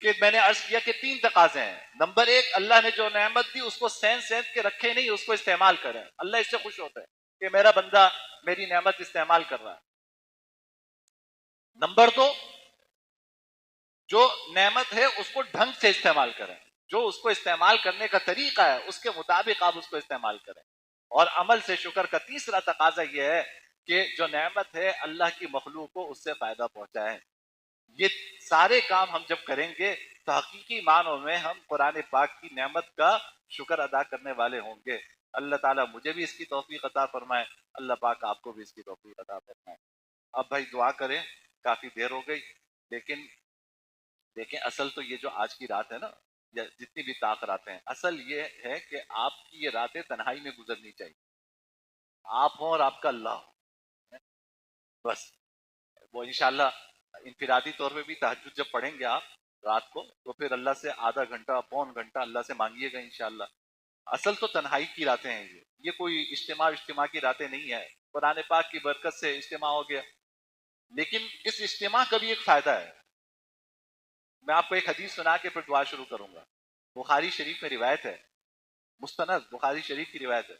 کہ میں نے عرض کیا کہ 3 تقاضے ہیں. نمبر 1, اللہ نے جو نعمت دی اس کو سینس کے رکھے نہیں, اس کو استعمال کریں. اللہ اس سے خوش ہوتا ہے کہ میرا بندہ میری نعمت استعمال کر رہا ہے. نمبر 2, جو نعمت ہے اس کو ڈھنگ سے استعمال کریں, جو اس کو استعمال کرنے کا طریقہ ہے اس کے مطابق آپ اس کو استعمال کریں. اور عمل سے شکر کا تیسرا تقاضا یہ ہے کہ جو نعمت ہے اللہ کی مخلوق کو اس سے فائدہ پہنچائیں. یہ سارے کام ہم جب کریں گے تو حقیقی معنوں میں ہم قرآن پاک کی نعمت کا شکر ادا کرنے والے ہوں گے. اللہ تعالیٰ مجھے بھی اس کی توفیق عطا فرمائے, اللہ پاک آپ کو بھی اس کی توفیق عطا فرمائے. اب بھائی دعا کریں, کافی دیر ہو گئی, لیکن دیکھیں اصل تو یہ جو آج کی رات ہے نا, یا جتنی بھی طاق راتیں ہیں, اصل یہ ہے کہ آپ کی یہ راتیں تنہائی میں گزرنی چاہیے. آپ ہوں اور آپ کا اللہ ہو, بس. وہ انشاءاللہ انفرادی طور پہ بھی تہجد جب پڑھیں گے آپ رات کو, تو پھر اللہ سے آدھا گھنٹہ پون گھنٹہ اللہ سے مانگیے گا انشاءاللہ. اصل تو تنہائی کی راتیں ہیں یہ کوئی اجتماع کی راتیں نہیں ہے. قرآن پاک کی برکت سے اجتماع ہو گیا, لیکن اس اجتماع کا بھی ایک فائدہ ہے. میں آپ کو ایک حدیث سنا کے پھر دعا شروع کروں گا. بخاری شریف میں روایت ہے, مستند بخاری شریف کی روایت ہے,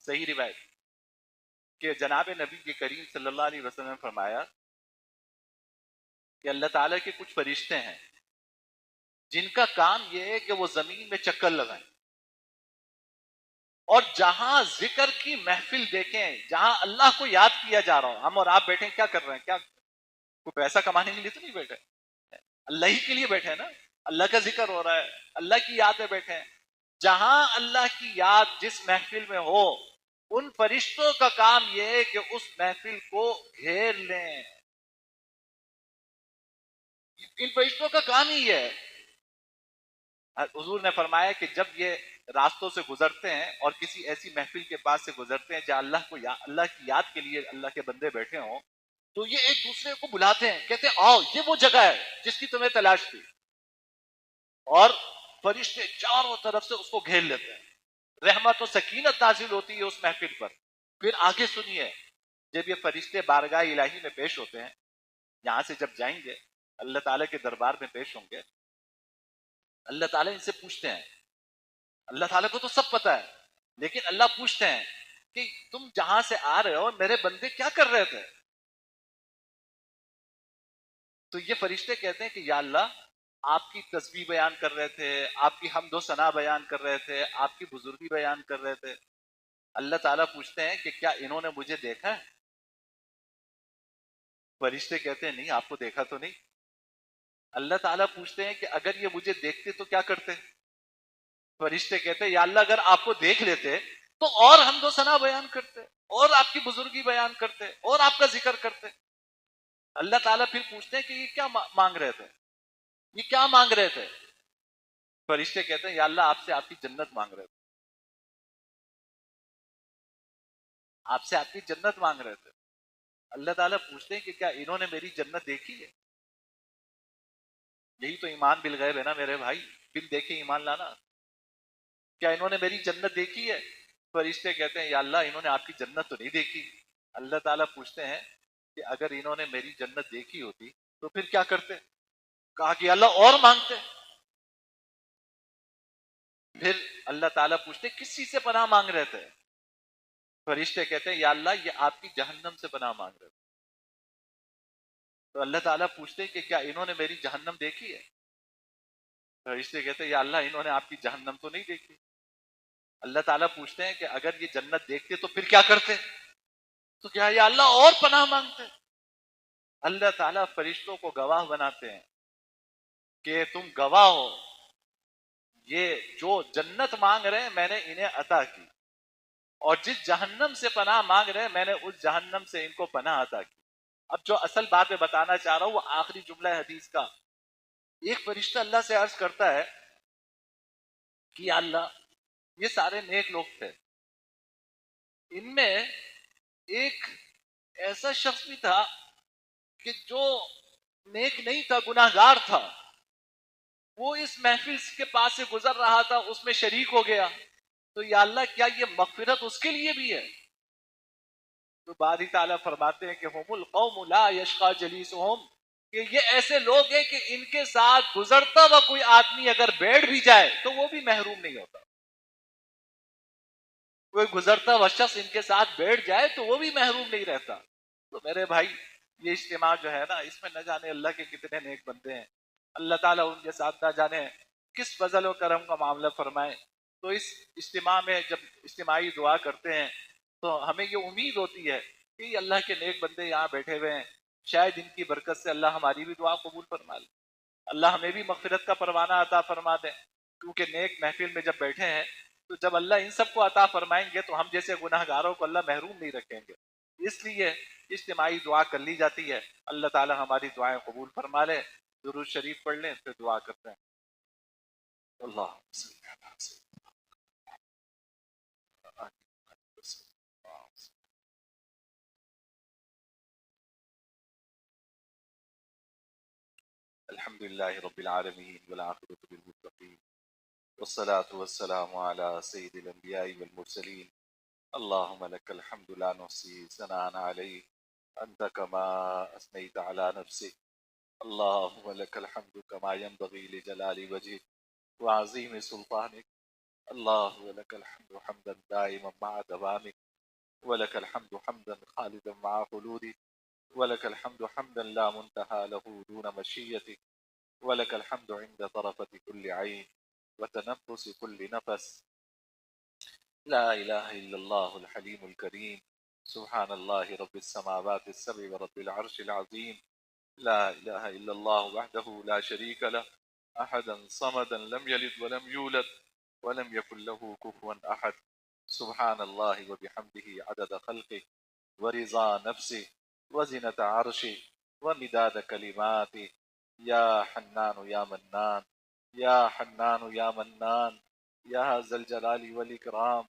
صحیح روایت, کہ جناب نبی کے کریم صلی اللہ علیہ وسلم نے فرمایا کہ اللہ تعالیٰ کے کچھ فرشتے ہیں جن کا کام یہ ہے کہ وہ زمین میں چکر لگائیں, اور جہاں ذکر کی محفل دیکھیں, جہاں اللہ کو یاد کیا جا رہا ہو, ہم اور آپ بیٹھیں کیا کر رہے ہیں, کیا کوئی پیسہ کمانے کے لیے تو نہیں بیٹھے، اللہ ہی کے لیے بیٹھے ہیں نا، اللہ کا ذکر ہو رہا ہے، اللہ کی یاد میں بیٹھے ہیں۔ جہاں اللہ کی یاد جس محفل میں ہو، ان فرشتوں کا کام یہ ہے کہ اس محفل کو گھیر لیں، ان فرشتوں کا کام ہی ہے۔ حضور نے فرمایا کہ جب یہ راستوں سے گزرتے ہیں اور کسی ایسی محفل کے پاس سے گزرتے ہیں جہاں اللہ کی یاد کے لیے اللہ کے بندے بیٹھے ہوں، تو یہ ایک دوسرے کو بلاتے ہیں، کہتے ہیں آؤ یہ وہ جگہ ہے جس کی تمہیں تلاش تھی، اور فرشتے چاروں طرف سے اس کو گھیر لیتے ہیں، رحمت و سکینت نازل ہوتی ہے اس محفل پر۔ پھر آگے سنیے، جب یہ فرشتے بارگاہ الہی میں پیش ہوتے ہیں، یہاں سے جب جائیں گے اللہ تعالیٰ کے دربار میں پیش ہوں گے، اللہ تعالیٰ ان سے پوچھتے ہیں، اللہ تعالیٰ کو تو سب پتا ہے، لیکن اللہ پوچھتے ہیں کہ تم جہاں سے آ رہے ہو میرے بندے کیا کر رہے تھے؟ تو یہ فرشتے کہتے ہیں کہ یا اللہ آپ کی تسبیح بیان کر رہے تھے، آپ کی حمد و ثنا بیان کر رہے تھے، آپ کی بزرگی بیان کر رہے تھے۔ اللہ تعالیٰ پوچھتے ہیں کہ کیا انہوں نے مجھے دیکھا ہے؟ فرشتے کہتے ہیں نہیں، آپ کو دیکھا تو نہیں۔ اللہ تعالیٰ پوچھتے ہیں کہ اگر یہ مجھے دیکھتے تو کیا کرتے؟ فرشتے کہتے ہیں یا اللہ اگر آپ کو دیکھ لیتے تو اور حمد و ثنا بیان کرتے، اور آپ کی بزرگی بیان کرتے، اور آپ کا ذکر کرتے۔ اللہ تعالیٰ پھر پوچھتے ہیں کہ یہ کیا مانگ رہے تھے، یہ کیا مانگ رہے تھے؟ فرشتے کہتے ہیں یا اللہ آپ سے آپ کی جنت مانگ رہے تھے، آپ سے آپ کی جنت مانگ رہے تھے۔ اللہ تعالیٰ پوچھتے ہیں کہ کیا انہوں نے میری جنت دیکھی ہے؟ یہی تو ایمان بالغیب ہے نا میرے بھائی، بن دیکھے ایمان لانا۔ کیا انہوں نے میری جنت دیکھی ہے؟ فرشتے کہتے ہیں یا اللہ انہوں نے آپ کی جنت تو نہیں دیکھی۔ اللہ تعالیٰ پوچھتے ہیں کہ اگر انہوں نے میری جنت دیکھی ہوتی تو پھر کیا کرتے؟ کہا کہ اللہ اور مانگتے۔ پھر اللہ تعالیٰ پوچھتے کس چیز سے پناہ مانگ رہے تھے؟ فرشتے کہتے ہیں یا اللہ یہ آپ کی جہنم سے پناہ مانگ رہے تھے۔ تو اللہ تعالیٰ پوچھتے ہیں کہ کیا انہوں نے میری جہنم دیکھی ہے؟ فرشتے کہتے ہیں یا اللہ انہوں نے آپ کی جہنم تو نہیں دیکھی۔ اللہ تعالیٰ پوچھتے ہیں کہ اگر یہ جنت دیکھتے تو پھر کیا کرتے؟ تو کیا یا اللہ اور پناہ مانگتے؟ اللہ تعالیٰ فرشتوں کو گواہ بناتے ہیں کہ تم گواہ ہو، یہ جو جنت مانگ رہے ہیں میں نے انہیں عطا کی، اور جس جہنم سے پناہ مانگ رہے ہیں میں نے اس جہنم سے ان کو پناہ عطا کی۔ اب جو اصل بات میں بتانا چاہ رہا ہوں وہ آخری جملہ ہے حدیث کا۔ ایک فرشتہ اللہ سے عرض کرتا ہے کہ یا اللہ یہ سارے نیک لوگ تھے، ان میں ایک ایسا شخص بھی تھا کہ جو نیک نہیں تھا، گناہ گار تھا، وہ اس محفل کے پاس سے گزر رہا تھا، اس میں شریک ہو گیا، تو یا اللہ کیا یہ مغفرت اس کے لیے بھی ہے؟ تو باری تعالیٰ فرماتے ہیں کہ ہم القوم لا یشقى جلیسہم، کہ یہ ایسے لوگ ہیں کہ ان کے ساتھ گزرتا ہوا کوئی آدمی اگر بیٹھ بھی جائے تو وہ بھی محروم نہیں ہوتا، کوئی گزرتا ہوا شخص ان کے ساتھ بیٹھ جائے تو وہ بھی محروم نہیں رہتا۔ تو میرے بھائی یہ اجتماع جو ہے نا، اس میں نہ جانے اللہ کے کتنے نیک بندے ہیں، اللہ تعالیٰ ان کے ساتھ نہ جانے کس فضل و کرم کا معاملہ فرمائے۔ تو اس اجتماع میں جب اجتماعی دعا کرتے ہیں تو ہمیں یہ امید ہوتی ہے کہ اللہ کے نیک بندے یہاں بیٹھے ہوئے ہیں، شاید ان کی برکت سے اللہ ہماری بھی دعا قبول فرما لے، اللہ ہمیں بھی مغفرت کا پروانہ عطا فرما دے، کیونکہ نیک محفل میں جب بیٹھے ہیں تو جب اللہ ان سب کو عطا فرمائیں گے تو ہم جیسے گناہ گاروں کو اللہ محروم نہیں رکھیں گے، اس لیے اجتماعی دعا کر لی جاتی ہے۔ اللہ تعالی ہماری دعائیں قبول فرما لے۔ درود شریف پڑھ لیں پھر دعا کرتے ہیں۔ اللہ الحمد للہ رب العالمین والعاقبۃ للمتقین والصلاة والسلام على سید الانبیاء والمرسلین اللهم لك الحمد لا نحصي ثناء عليك أنت كما أثنيت على نفسك اللهم لك الحمد كما ينبغي لجلال وجهك وعظيم سلطانك اللهم لك الحمد حمدا دائما مع دوامك ولك الحمد حمدا خالدا مع خلودك ولك الحمد حمدا لا منتهى له دون مشيتك ولك الحمد عند طرفة كل عين وتنفس كل نفس لا إله إلا الله الحليم الكريم سبحان الله رب السماوات السبع ورب العرش العظيم لا إله إلا الله وحده لا شريك له أحدا صمدا لم يلد ولم يولد ولم يكن له كفوا أحد. سبحان الله وبحمده عدد خلقه ورضا نفسه وزنة عرشه ومداد كلماته. يا حنان يا منان، يا حنان يا منان، يا ذا الجلال والإكرام،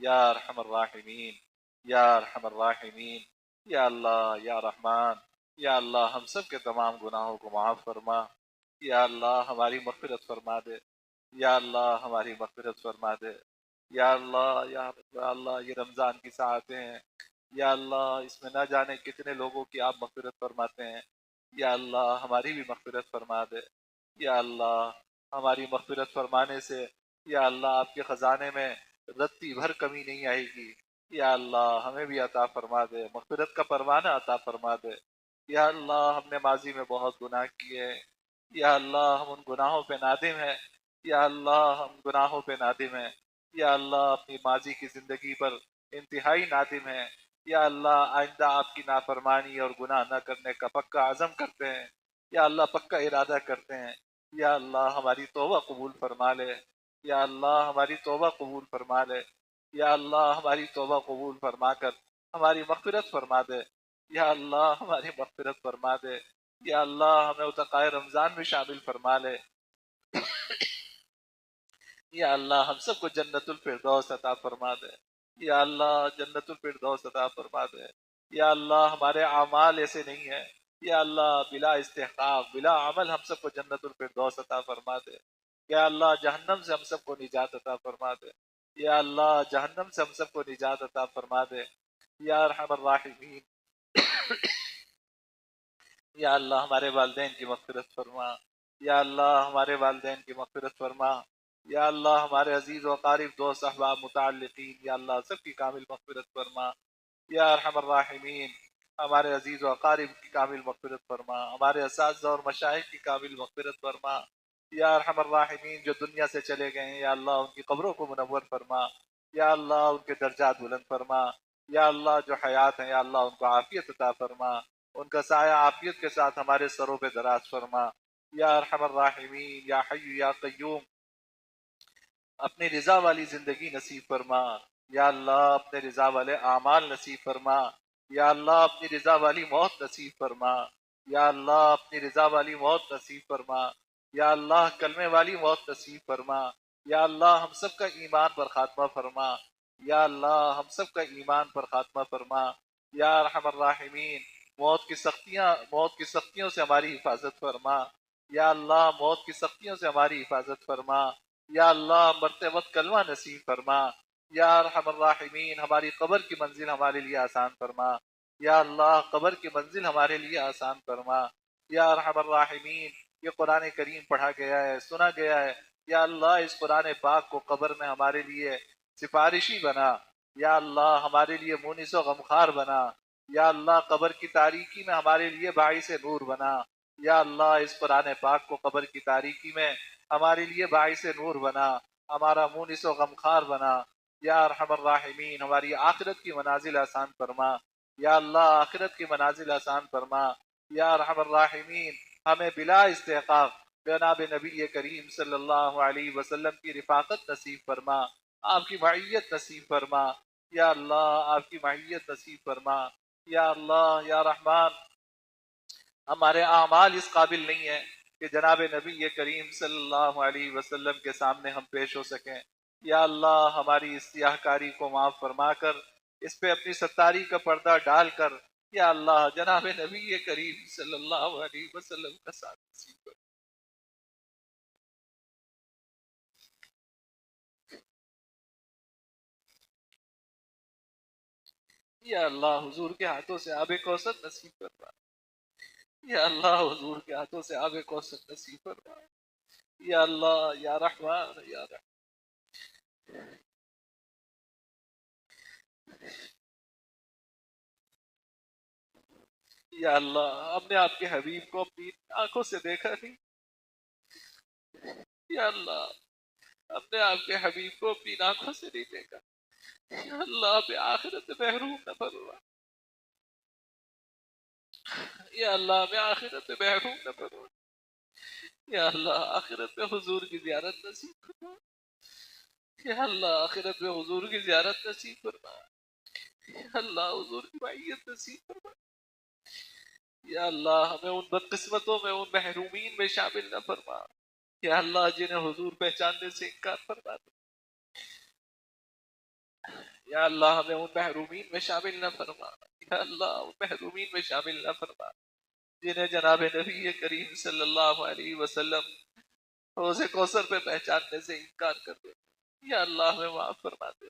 يا أرحم الراحمين، يا أرحم الراحمين. یا اللہ یا رحمان، یا اللہ ہم سب کے تمام گناہوں کو معاف فرما. یا اللہ ہماری مغفرت فرما دے. یا اللہ ہماری مغفرت فرما دے. یا اللہ یا اللہ یہ رمضان کی ساعتیں ہیں، یا اللہ اس میں نہ جانے کتنے لوگوں کی آپ مغفرت فرماتے ہیں. یا اللہ ہماری بھی مغفرت فرما دے. یا اللہ ہماری مغفرت فرمانے سے یا اللہ آپ کے خزانے میں رتی بھر کمی نہیں آئے گی. یا اللہ ہمیں بھی عطا فرما دے، مغفرت کا پروانہ عطا فرما دے. یا اللہ ہم نے ماضی میں بہت گناہ کیے ہیں، یا اللہ ہم ان گناہوں پہ نادم ہیں. یا اللہ ہم گناہوں پہ نادم ہیں. یا اللہ اپنی ماضی کی زندگی پر انتہائی نادم ہیں. یا اللہ آئندہ آپ کی نافرمانی اور گناہ نہ کرنے کا پکا عزم کرتے ہیں. یا اللہ پکا ارادہ کرتے ہیں. یا اللہ ہماری توبہ قبول فرما لے. یا اللہ ہماری توبہ قبول فرما لے. یا اللہ ہماری توبہ قبول فرما کر ہماری مغفرت فرما دے. یا اللہ ہماری مغفرت فرما دے. یا اللہ ہمیں اتقائے رمضان میں شامل فرما لے. یا اللہ ہم سب کو جنت الفردوس عطا فرما دے. یا اللہ جنت الفردوس عطا فرما دے. یا اللہ ہمارے اعمال ایسے نہیں ہیں، یا اللہ بلا استحقاق بلا عمل ہم سب کو جنت الفردوس عطا فرما دے. یا اللہ جہنم سے ہم سب کو نجات عطا فرما دے. یا اللہ جہنم سے ہم سب کو نجات عطا فرما دے. یا ارحم الراحمین. یا اللہ ہمارے والدین کی مغفرت فرما. یا اللہ ہمارے والدین کی مغفرت فرما. یا اللہ ہمارے عزیز و اقارب دوست احباب متعلقین یا اللہ سب کی کامل مغفرت فرما. یا ارحم الراحمین ہمارے عزیز و اقارب کی کامل مغفرت فرما. ہمارے اساتذہ اور مشائخ کی کامل مغفرت فرما. یا ارحم الراحمین جو دنیا سے چلے گئے ہیں یا اللہ ان کی قبروں کو منور فرما. یا اللہ ان کے درجات بلند فرما. یا اللہ جو حیات ہیں یا اللہ ان کو عافیت عطا فرما، ان کا سایہ عافیت کے ساتھ ہمارے سروں پہ دراز فرما. یا ارحم الراحمین یا حی یا قیوم اپنی رضا والی زندگی نصیب فرما. یا اللہ اپنے رضا والے اعمال نصیب فرما. یا اللہ اپنی رضا والی موت نصیب فرما. یا اللہ اپنی رضا والی موت نصیب فرما. یا اللہ کلمے والی موت نصیب فرما. یا اللہ ہم سب کا ایمان پر خاتمہ فرما. یا اللہ ہم سب کا ایمان پر خاتمہ فرما. یا ارحم الراحمین موت کی سختیوں سے ہماری حفاظت فرما. یا اللہ موت کی سختیوں سے ہماری حفاظت فرما. یا اللہ مرتے وقت کلمہ نصیب فرما. یا ارحم الراحمین ہماری قبر کی منزل ہمارے لیے آسان فرما. یا اللہ قبر کی منزل ہمارے لیے آسان فرما. یا ارحم الراحمین یہ قرآن کریم پڑھا گیا ہے، سنا گیا ہے، یا اللہ اس قرآن پاک کو قبر میں ہمارے لیے سفارشی بنا. یا اللہ ہمارے لیے مونس و غمخوار بنا. یا اللہ قبر کی تاریکی میں ہمارے لیے باعث نور بنا. یا اللہ اس قرآن پاک کو قبر کی تاریکی میں ہمارے لیے باعث نور بنا، ہمارا مونس و غمخوار بنا. یا ارحم الراحمین ہماری آخرت کی منازل آسان فرما. یا اللہ آخرت کی منازل آسان فرما. یا ارحم الراحمین ہمیں بلا استحقاق جناب نبی کریم صلی اللہ علیہ وسلم کی رفاقت نصیب فرما، آپ کی معیت نصیب فرما. یا اللہ آپ کی معیت نصیب فرما. یا اللہ یا رحمان ہمارے اعمال اس قابل نہیں ہیں کہ جناب نبی کریم صلی اللہ علیہ وسلم کے سامنے ہم پیش ہو سکیں. یا اللہ ہماری اس سیاہ کاری کو معاف فرما کر اس پہ اپنی ستاری کا پردہ ڈال کر یا اللہ جناب نبی کریم صلی اللہ علیہ وسلم کا ساتھ نصیب کر. یا اللہ حضور کے ہاتھوں سے آب کوثر نصیب فرما. یا اللہ حضور کے ہاتھوں سے آب کوثر نصیب فرما. یا اللہ یا رحمان یا رحمان یا اللہ ہم نے آپ کے حبیب کو اپنی آنکھوں سے دیکھا نہیں. یا اللہ ہم نے آپ کے حبیب کو اپنی آنکھوں سے نہیں دیکھا. یا اللہ پہ آخرت محروم نہ فرما. یا اللہ ہمیں آخرت میں محروم نہ فرما، یا اللہ آخرت میں حضور کی زیارت نصیب فرما، یا اللہ آخرت میں حضور کی زیارت نصیب فرما، یا اللہ حضور کی معیت نصیب فرما، یا اللہ ہمیں ان بدقسمتوں میں، ان محرومین میں شامل نہ فرما، یا اللہ جنہیں حضور پہچاننے سے انکار فرما دے، یا اللہ ہمیں ان محرومین میں شامل نہ فرما، یا اللہ ان محرومین میں شامل نہ فرما جنہیں جناب نبی کریم صلی اللہ علیہ وسلم حوض کوثر پہ پہچاننے سے انکار کر دے، یا اللہ ہمیں معاف فرما دے،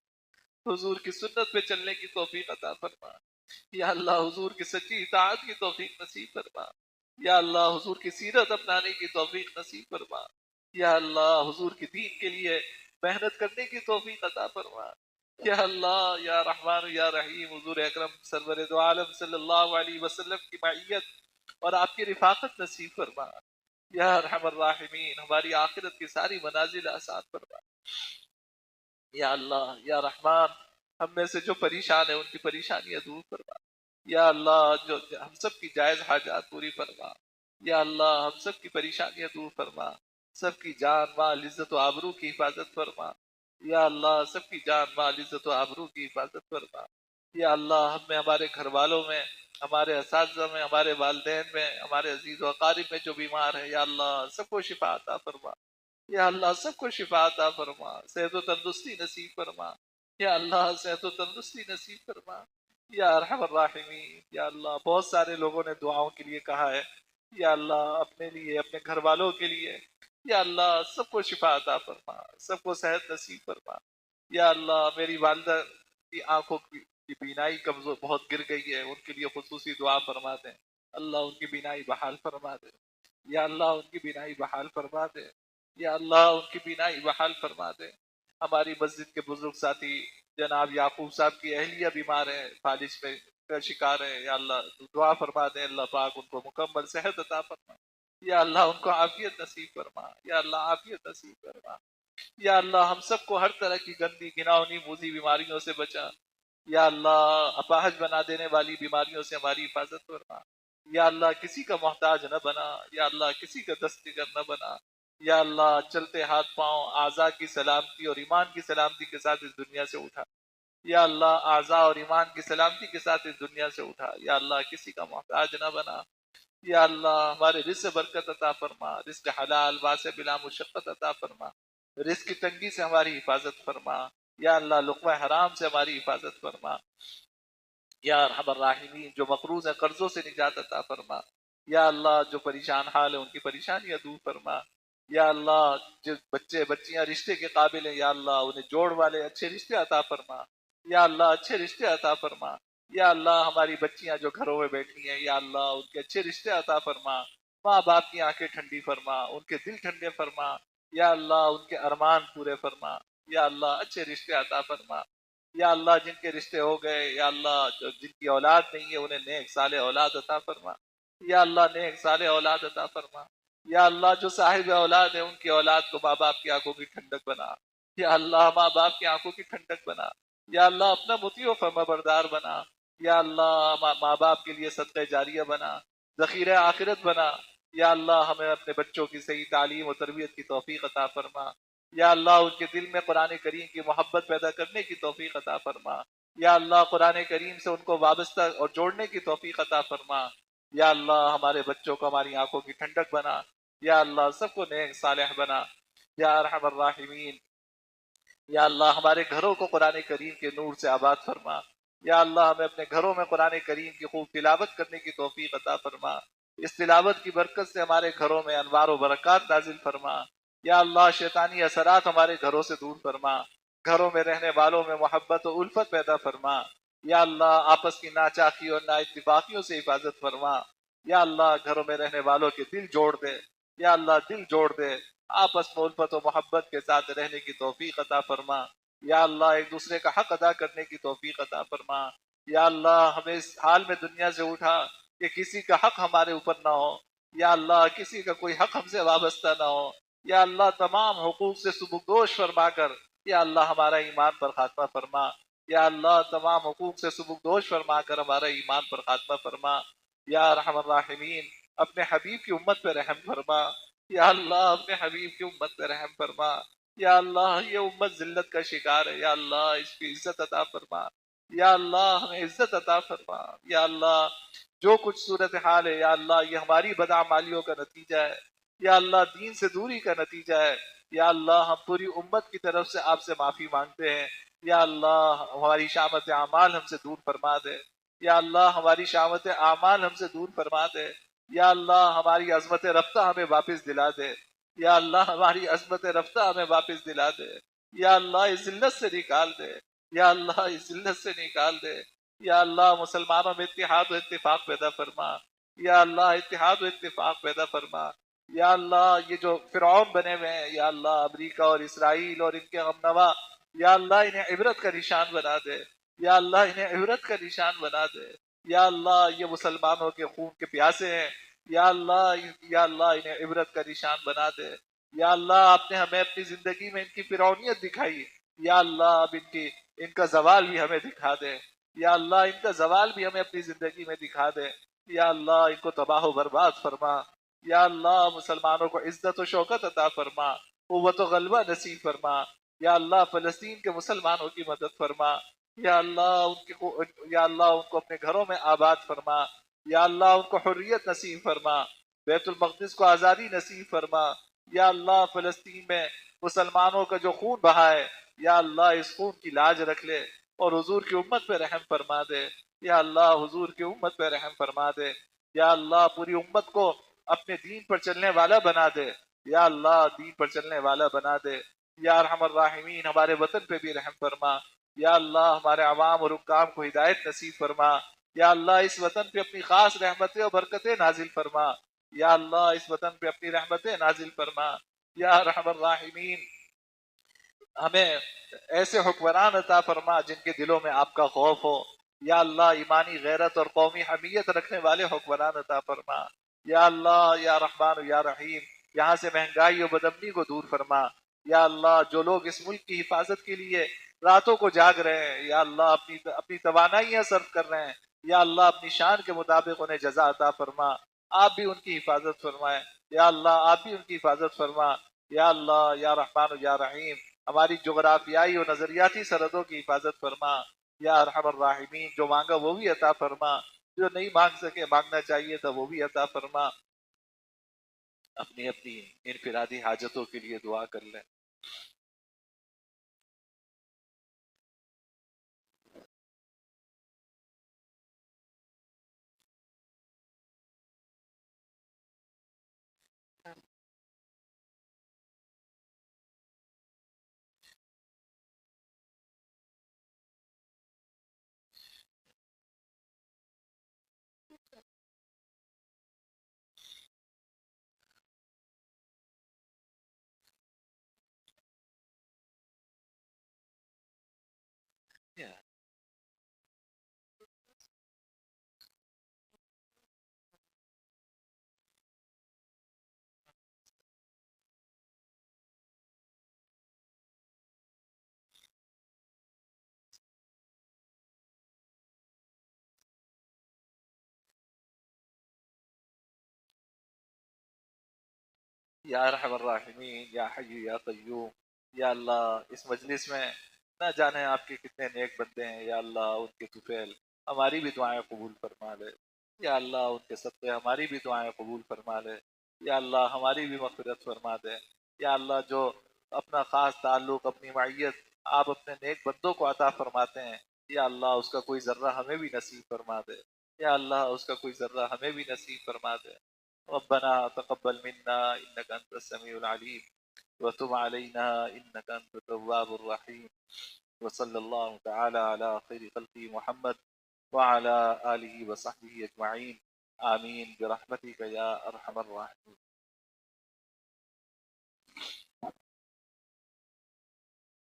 حضور کی سنت پہ چلنے کی توفیق عطا فرما، یا اللہ حضور کی سچی اطاعت کی توفیق نصیب فرما، یا اللہ حضور کی سیرت اپنانے کی توفیق نصیب فرما، یا اللہ حضور کی دین کے لیے محنت کرنے کی توفیق عطا فرما، یا اللہ یا رحمان یا رحیم حضور اکرم سرور دو عالم صلی اللہ علیہ وسلم کی معیت اور آپ کی رفاقت نصیب فرما، یا ارحم الراحمین ہماری آخرت کی ساری منازل آسان فرما، یا اللہ یا رحمان ہم میں سے جو پریشان ہیں ان کی پریشانیاں دور فرما، یا اللہ جو ہم سب کی جائز حاجات پوری فرما، یا اللہ ہم سب کی پریشانیاں دور فرما، سب کی جان مال عزت و آبرو کی حفاظت فرما، یا اللہ سب کی جان مال عزت و آبرو کی حفاظت فرما، یا اللہ ہم میں ہمارے گھر والوں میں، ہمارے اساتذہ میں، ہمارے والدین میں، ہمارے عزیز و اقارب میں جو بیمار ہیں، یا اللہ سب کو شفا عطا فرما، یا اللہ سب کو شفا عطا فرما، صحت و تندرستی نصیب فرما، یا اللہ صحت و تندرستی نصیب فرما، یا ارحم الراحمین، یا اللہ بہت سارے لوگوں نے دعاؤں کے لیے کہا ہے، یا اللہ اپنے لیے، اپنے گھر والوں کے لیے، یا اللہ سب کو شفا عطا فرما، سب کو صحت نصیب فرما، یا اللہ میری والدہ کی آنکھوں کی بینائی کمزور بہت گر گئی ہے، ان کے لیے خصوصی دعا فرما دیں، اللہ ان کی بینائی بحال فرما دے، یا اللہ ان کی بینائی بحال فرما دے، یا اللہ ان کی بینائی بحال فرما دے، ہماری مسجد کے بزرگ ساتھی جناب یعقوب صاحب کی اہلیہ بیمار ہیں، فالج پہ کا شکار ہے، یا اللہ دعا فرما دیں، اللہ پاک ان کو مکمل صحت عطا فرما، یا اللہ ان کو عافیت نصیب فرما، یا اللہ عافیت نصیب فرما، یا اللہ ہم سب کو ہر طرح کی گندی گناہونی موذی بیماریوں سے بچا، یا اللہ اپاہج بنا دینے والی بیماریوں سے ہماری حفاظت فرما، یا اللہ کسی کا محتاج نہ بنا، یا اللہ کسی کا دستگیر نہ بنا، یا اللہ چلتے ہاتھ پاؤں اعضاء کی سلامتی اور ایمان کی سلامتی کے ساتھ اس دنیا سے اٹھا، یا اللہ اعضاء اور ایمان کی سلامتی کے ساتھ اس دنیا سے اٹھا، یا اللہ کسی کا محتاج نہ بنا، یا اللہ ہمارے رزق برکت عطا فرما، رزق حلال واسع بلا مشقت عطا فرما، رزق کی تنگی سے ہماری حفاظت فرما، یا اللہ لقمہ حرام سے ہماری حفاظت فرما، یا ارحم الراحمین جو مقروض ہیں قرضوں سے نجات عطا فرما، یا اللہ جو پریشان حال ہیں ان کی پریشانیاں دور فرما، یا اللہ جو بچے بچیاں رشتے کے قابل ہیں، یا اللہ انہیں جوڑ والے اچھے رشتے عطا فرما، یا اللہ اچھے رشتے عطا فرما، یا اللہ ہماری بچیاں جو گھروں میں بیٹھی ہیں، یا اللہ ان کے اچھے رشتے عطا فرما، ماں باپ کی آنکھیں ٹھنڈی فرما، ان کے دل ٹھنڈے فرما، یا اللہ ان کے ارمان پورے فرما، یا اللہ اچھے رشتے عطا فرما، یا اللہ جن کے رشتے ہو گئے، یا اللہ جن کی اولاد نہیں ہے انہیں نیک صالح اولاد عطا فرما، یا اللہ نیک صالح اولاد عطا فرما، یا اللہ جو صاحب اولاد ہے ان کی اولاد کو ماں باپ کی آنکھوں کی ٹھنڈک بنا، یا اللہ ماں باپ کی آنکھوں کی ٹھنڈک بنا، یا اللہ اپنا مطیع و فرما بردار بنا، یا اللہ ماں باپ کے لیے صدقہ جاریہ بنا، ذخیرہ آخرت بنا، یا اللہ ہمیں اپنے بچوں کی صحیح تعلیم و تربیت کی توفیق عطا فرما، یا اللہ ان کے دل میں قرآن کریم کی محبت پیدا کرنے کی توفیق عطا فرما، یا اللہ قرآن کریم سے ان کو وابستہ اور جوڑنے کی توفیق عطا فرما، یا اللہ ہمارے بچوں کو ہماری آنکھوں کی ٹھنڈک بنا، یا اللہ سب کو نیک صالح بنا، یا ارحم الراحمین، یا اللہ ہمارے گھروں کو قرآن کریم کے نور سے آباد فرما، یا اللہ ہمیں اپنے گھروں میں قرآن کریم کی خوب تلاوت کرنے کی توفیق عطا فرما، اس تلاوت کی برکت سے ہمارے گھروں میں انوار و برکات نازل فرما، یا اللہ شیطانی اثرات ہمارے گھروں سے دور فرما، گھروں میں رہنے والوں میں محبت و الفت پیدا فرما، یا اللہ آپس کی ناچاقی اور نا اتفاقیوں سے حفاظت فرما، یا اللہ گھروں میں رہنے والوں کے دل جوڑ دے، یا اللہ دل جوڑ دے، آپس میں الفت و محبت کے ساتھ رہنے کی توفیق عطا فرما، یا اللہ ایک دوسرے کا حق ادا کرنے کی توفیق عطا فرما، یا اللہ ہمیں اس حال میں دنیا سے اٹھا کہ کسی کا حق ہمارے اوپر نہ ہو، یا اللہ کسی کا کوئی حق ہم سے وابستہ نہ ہو، یا اللہ تمام حقوق سے سبکدوش فرما کر یا اللہ ہمارا ایمان پر خاتمہ فرما، یا اللہ تمام حقوق سے سبکدوش فرما کر ہمارا ایمان پر خاتمہ فرما، یا ارحم الراحمین اپنے حبیب کی امت پہ رحم فرما، یا اللہ اپنے حبیب کی امت پہ رحم فرما، یا اللہ یہ امت ذلت کا شکار ہے، یا اللہ اس کی عزت عطا فرما، یا اللہ ہمیں عزت عطا فرما، یا اللہ جو کچھ صورتحال ہے یا اللہ یہ ہماری بدعمالیوں کا نتیجہ ہے، یا اللہ دین سے دوری کا نتیجہ ہے، یا اللہ ہم پوری امت کی طرف سے آپ سے معافی مانگتے ہیں، یا اللہ ہماری شامت اعمال ہم سے دور فرما دے، یا اللہ ہماری شامت اعمال ہم سے دور فرما دے، یا اللہ ہماری عظمت رفتہ ہمیں واپس دلا دے، یا اللہ ہماری عظمت رفتہ ہمیں واپس دلا دے، یا اللہ اس ذلت سے نکال دے، یا اللہ اس ذلت سے نکال دے، یا اللہ مسلمانوں میں اتحاد و اتفاق پیدا فرما، یا اللہ اتحاد و اتفاق پیدا فرما، یا اللہ یہ جو فرعون بنے ہوئے ہیں یا اللہ امریکہ اور اسرائیل اور ان کے غمنوا، یا اللہ انہیں عبرت کا نشان بنا دے، یا اللہ انہیں عبرت کا نشان بنا دے، یا اللہ یہ مسلمانوں کے خون کے پیاسے ہیں، یا اللہ انہیں عبرت کا نشان بنا دے، یا اللہ آپ نے ہمیں اپنی زندگی میں ان کی فرعونیت دکھائی، یا اللہ اب ان کا زوال بھی ہمیں دکھا دے، یا اللہ ان کا زوال بھی ہمیں اپنی زندگی میں دکھا دے، یا اللہ ان کو تباہ و برباد فرما، یا اللہ مسلمانوں کو عزت و شوکت عطا فرما، قوت و غلبہ نصیب فرما، یا اللہ فلسطین کے مسلمانوں کی مدد فرما، یا اللہ یا اللہ ان کو اپنے گھروں میں آباد فرما، یا اللہ ان کو حریت نصیب فرما، بیت المقدس کو آزادی نصیب فرما، یا اللہ فلسطین میں مسلمانوں کا جو خون بہا ہے یا اللہ اس خون کی لاج رکھ لے اور حضور کی امت پہ رحم فرما دے، یا اللہ حضور کی امت پہ رحم فرما دے، یا اللہ پوری امت کو اپنے دین پر چلنے والا بنا دے، یا اللہ دین پر چلنے والا بنا دے، یا ارحم الراحمین ہمارے وطن پہ بھی رحم فرما، یا اللہ ہمارے عوام اور حکام کو ہدایت نصیب فرما، یا اللہ اس وطن پہ اپنی خاص رحمتیں اور برکتیں نازل فرما، یا اللہ اس وطن پہ اپنی رحمتیں نازل فرما، یا ارحم الراحمین ہمیں ایسے حکمران عطا فرما جن کے دلوں میں آپ کا خوف ہو، یا اللہ ایمانی غیرت اور قومی حمیت رکھنے والے حکمران عطا فرما، یا اللہ یا رحمان یا رحیم یہاں سے مہنگائی اور بدمنی کو دور فرما، یا اللہ جو لوگ اس ملک کی حفاظت کے لیے راتوں کو جاگ رہے ہیں یا اللہ اپنی توانائیاں صرف کر رہے ہیں، یا اللہ اپنی شان کے مطابق انہیں جزا عطا فرما، آپ بھی ان کی حفاظت فرمائیں، یا اللہ آپ بھی ان کی حفاظت فرما، یا اللہ یا رحمان یا رحیم ہماری جغرافیائی اور نظریاتی سرحدوں کی حفاظت فرما، یا ارحم الراحمین جو مانگا وہ بھی عطا فرما، جو نہیں مانگ سکے مانگنا چاہیے تھا وہ بھی عطا فرما، اپنی اپنی انفرادی حاجتوں کے لیے دعا کر لیں۔ یا ارحم الراحمین یا حی یا قیوم، یا اللہ اس مجلس میں نہ جانے آپ کے کتنے نیک بندے ہیں، یا اللہ ان کے طفیل ہماری بھی دعائیں قبول فرما لے، یا اللہ ان کے صدقے ہماری بھی دعائیں قبول فرما لے، یا اللہ ہماری بھی مغفرت فرما دے، یا اللہ جو اپنا خاص تعلق اپنی معیت آپ اپنے نیک بندوں کو عطا فرماتے ہیں، یا اللہ اس کا کوئی ذرہ ہمیں بھی نصیب فرما دے، یا اللہ اس کا کوئی ذرہ ہمیں بھی نصیب فرما دے۔ ربنا تقبل منا إنك أنت السميع العليم وتب علينا إنك أنت التواب الرحيم، وصلى الله تعالى على خير خلقه محمد وعلى آله وصحبه أجمعين، آمين برحمتك يا أرحم الراحمين۔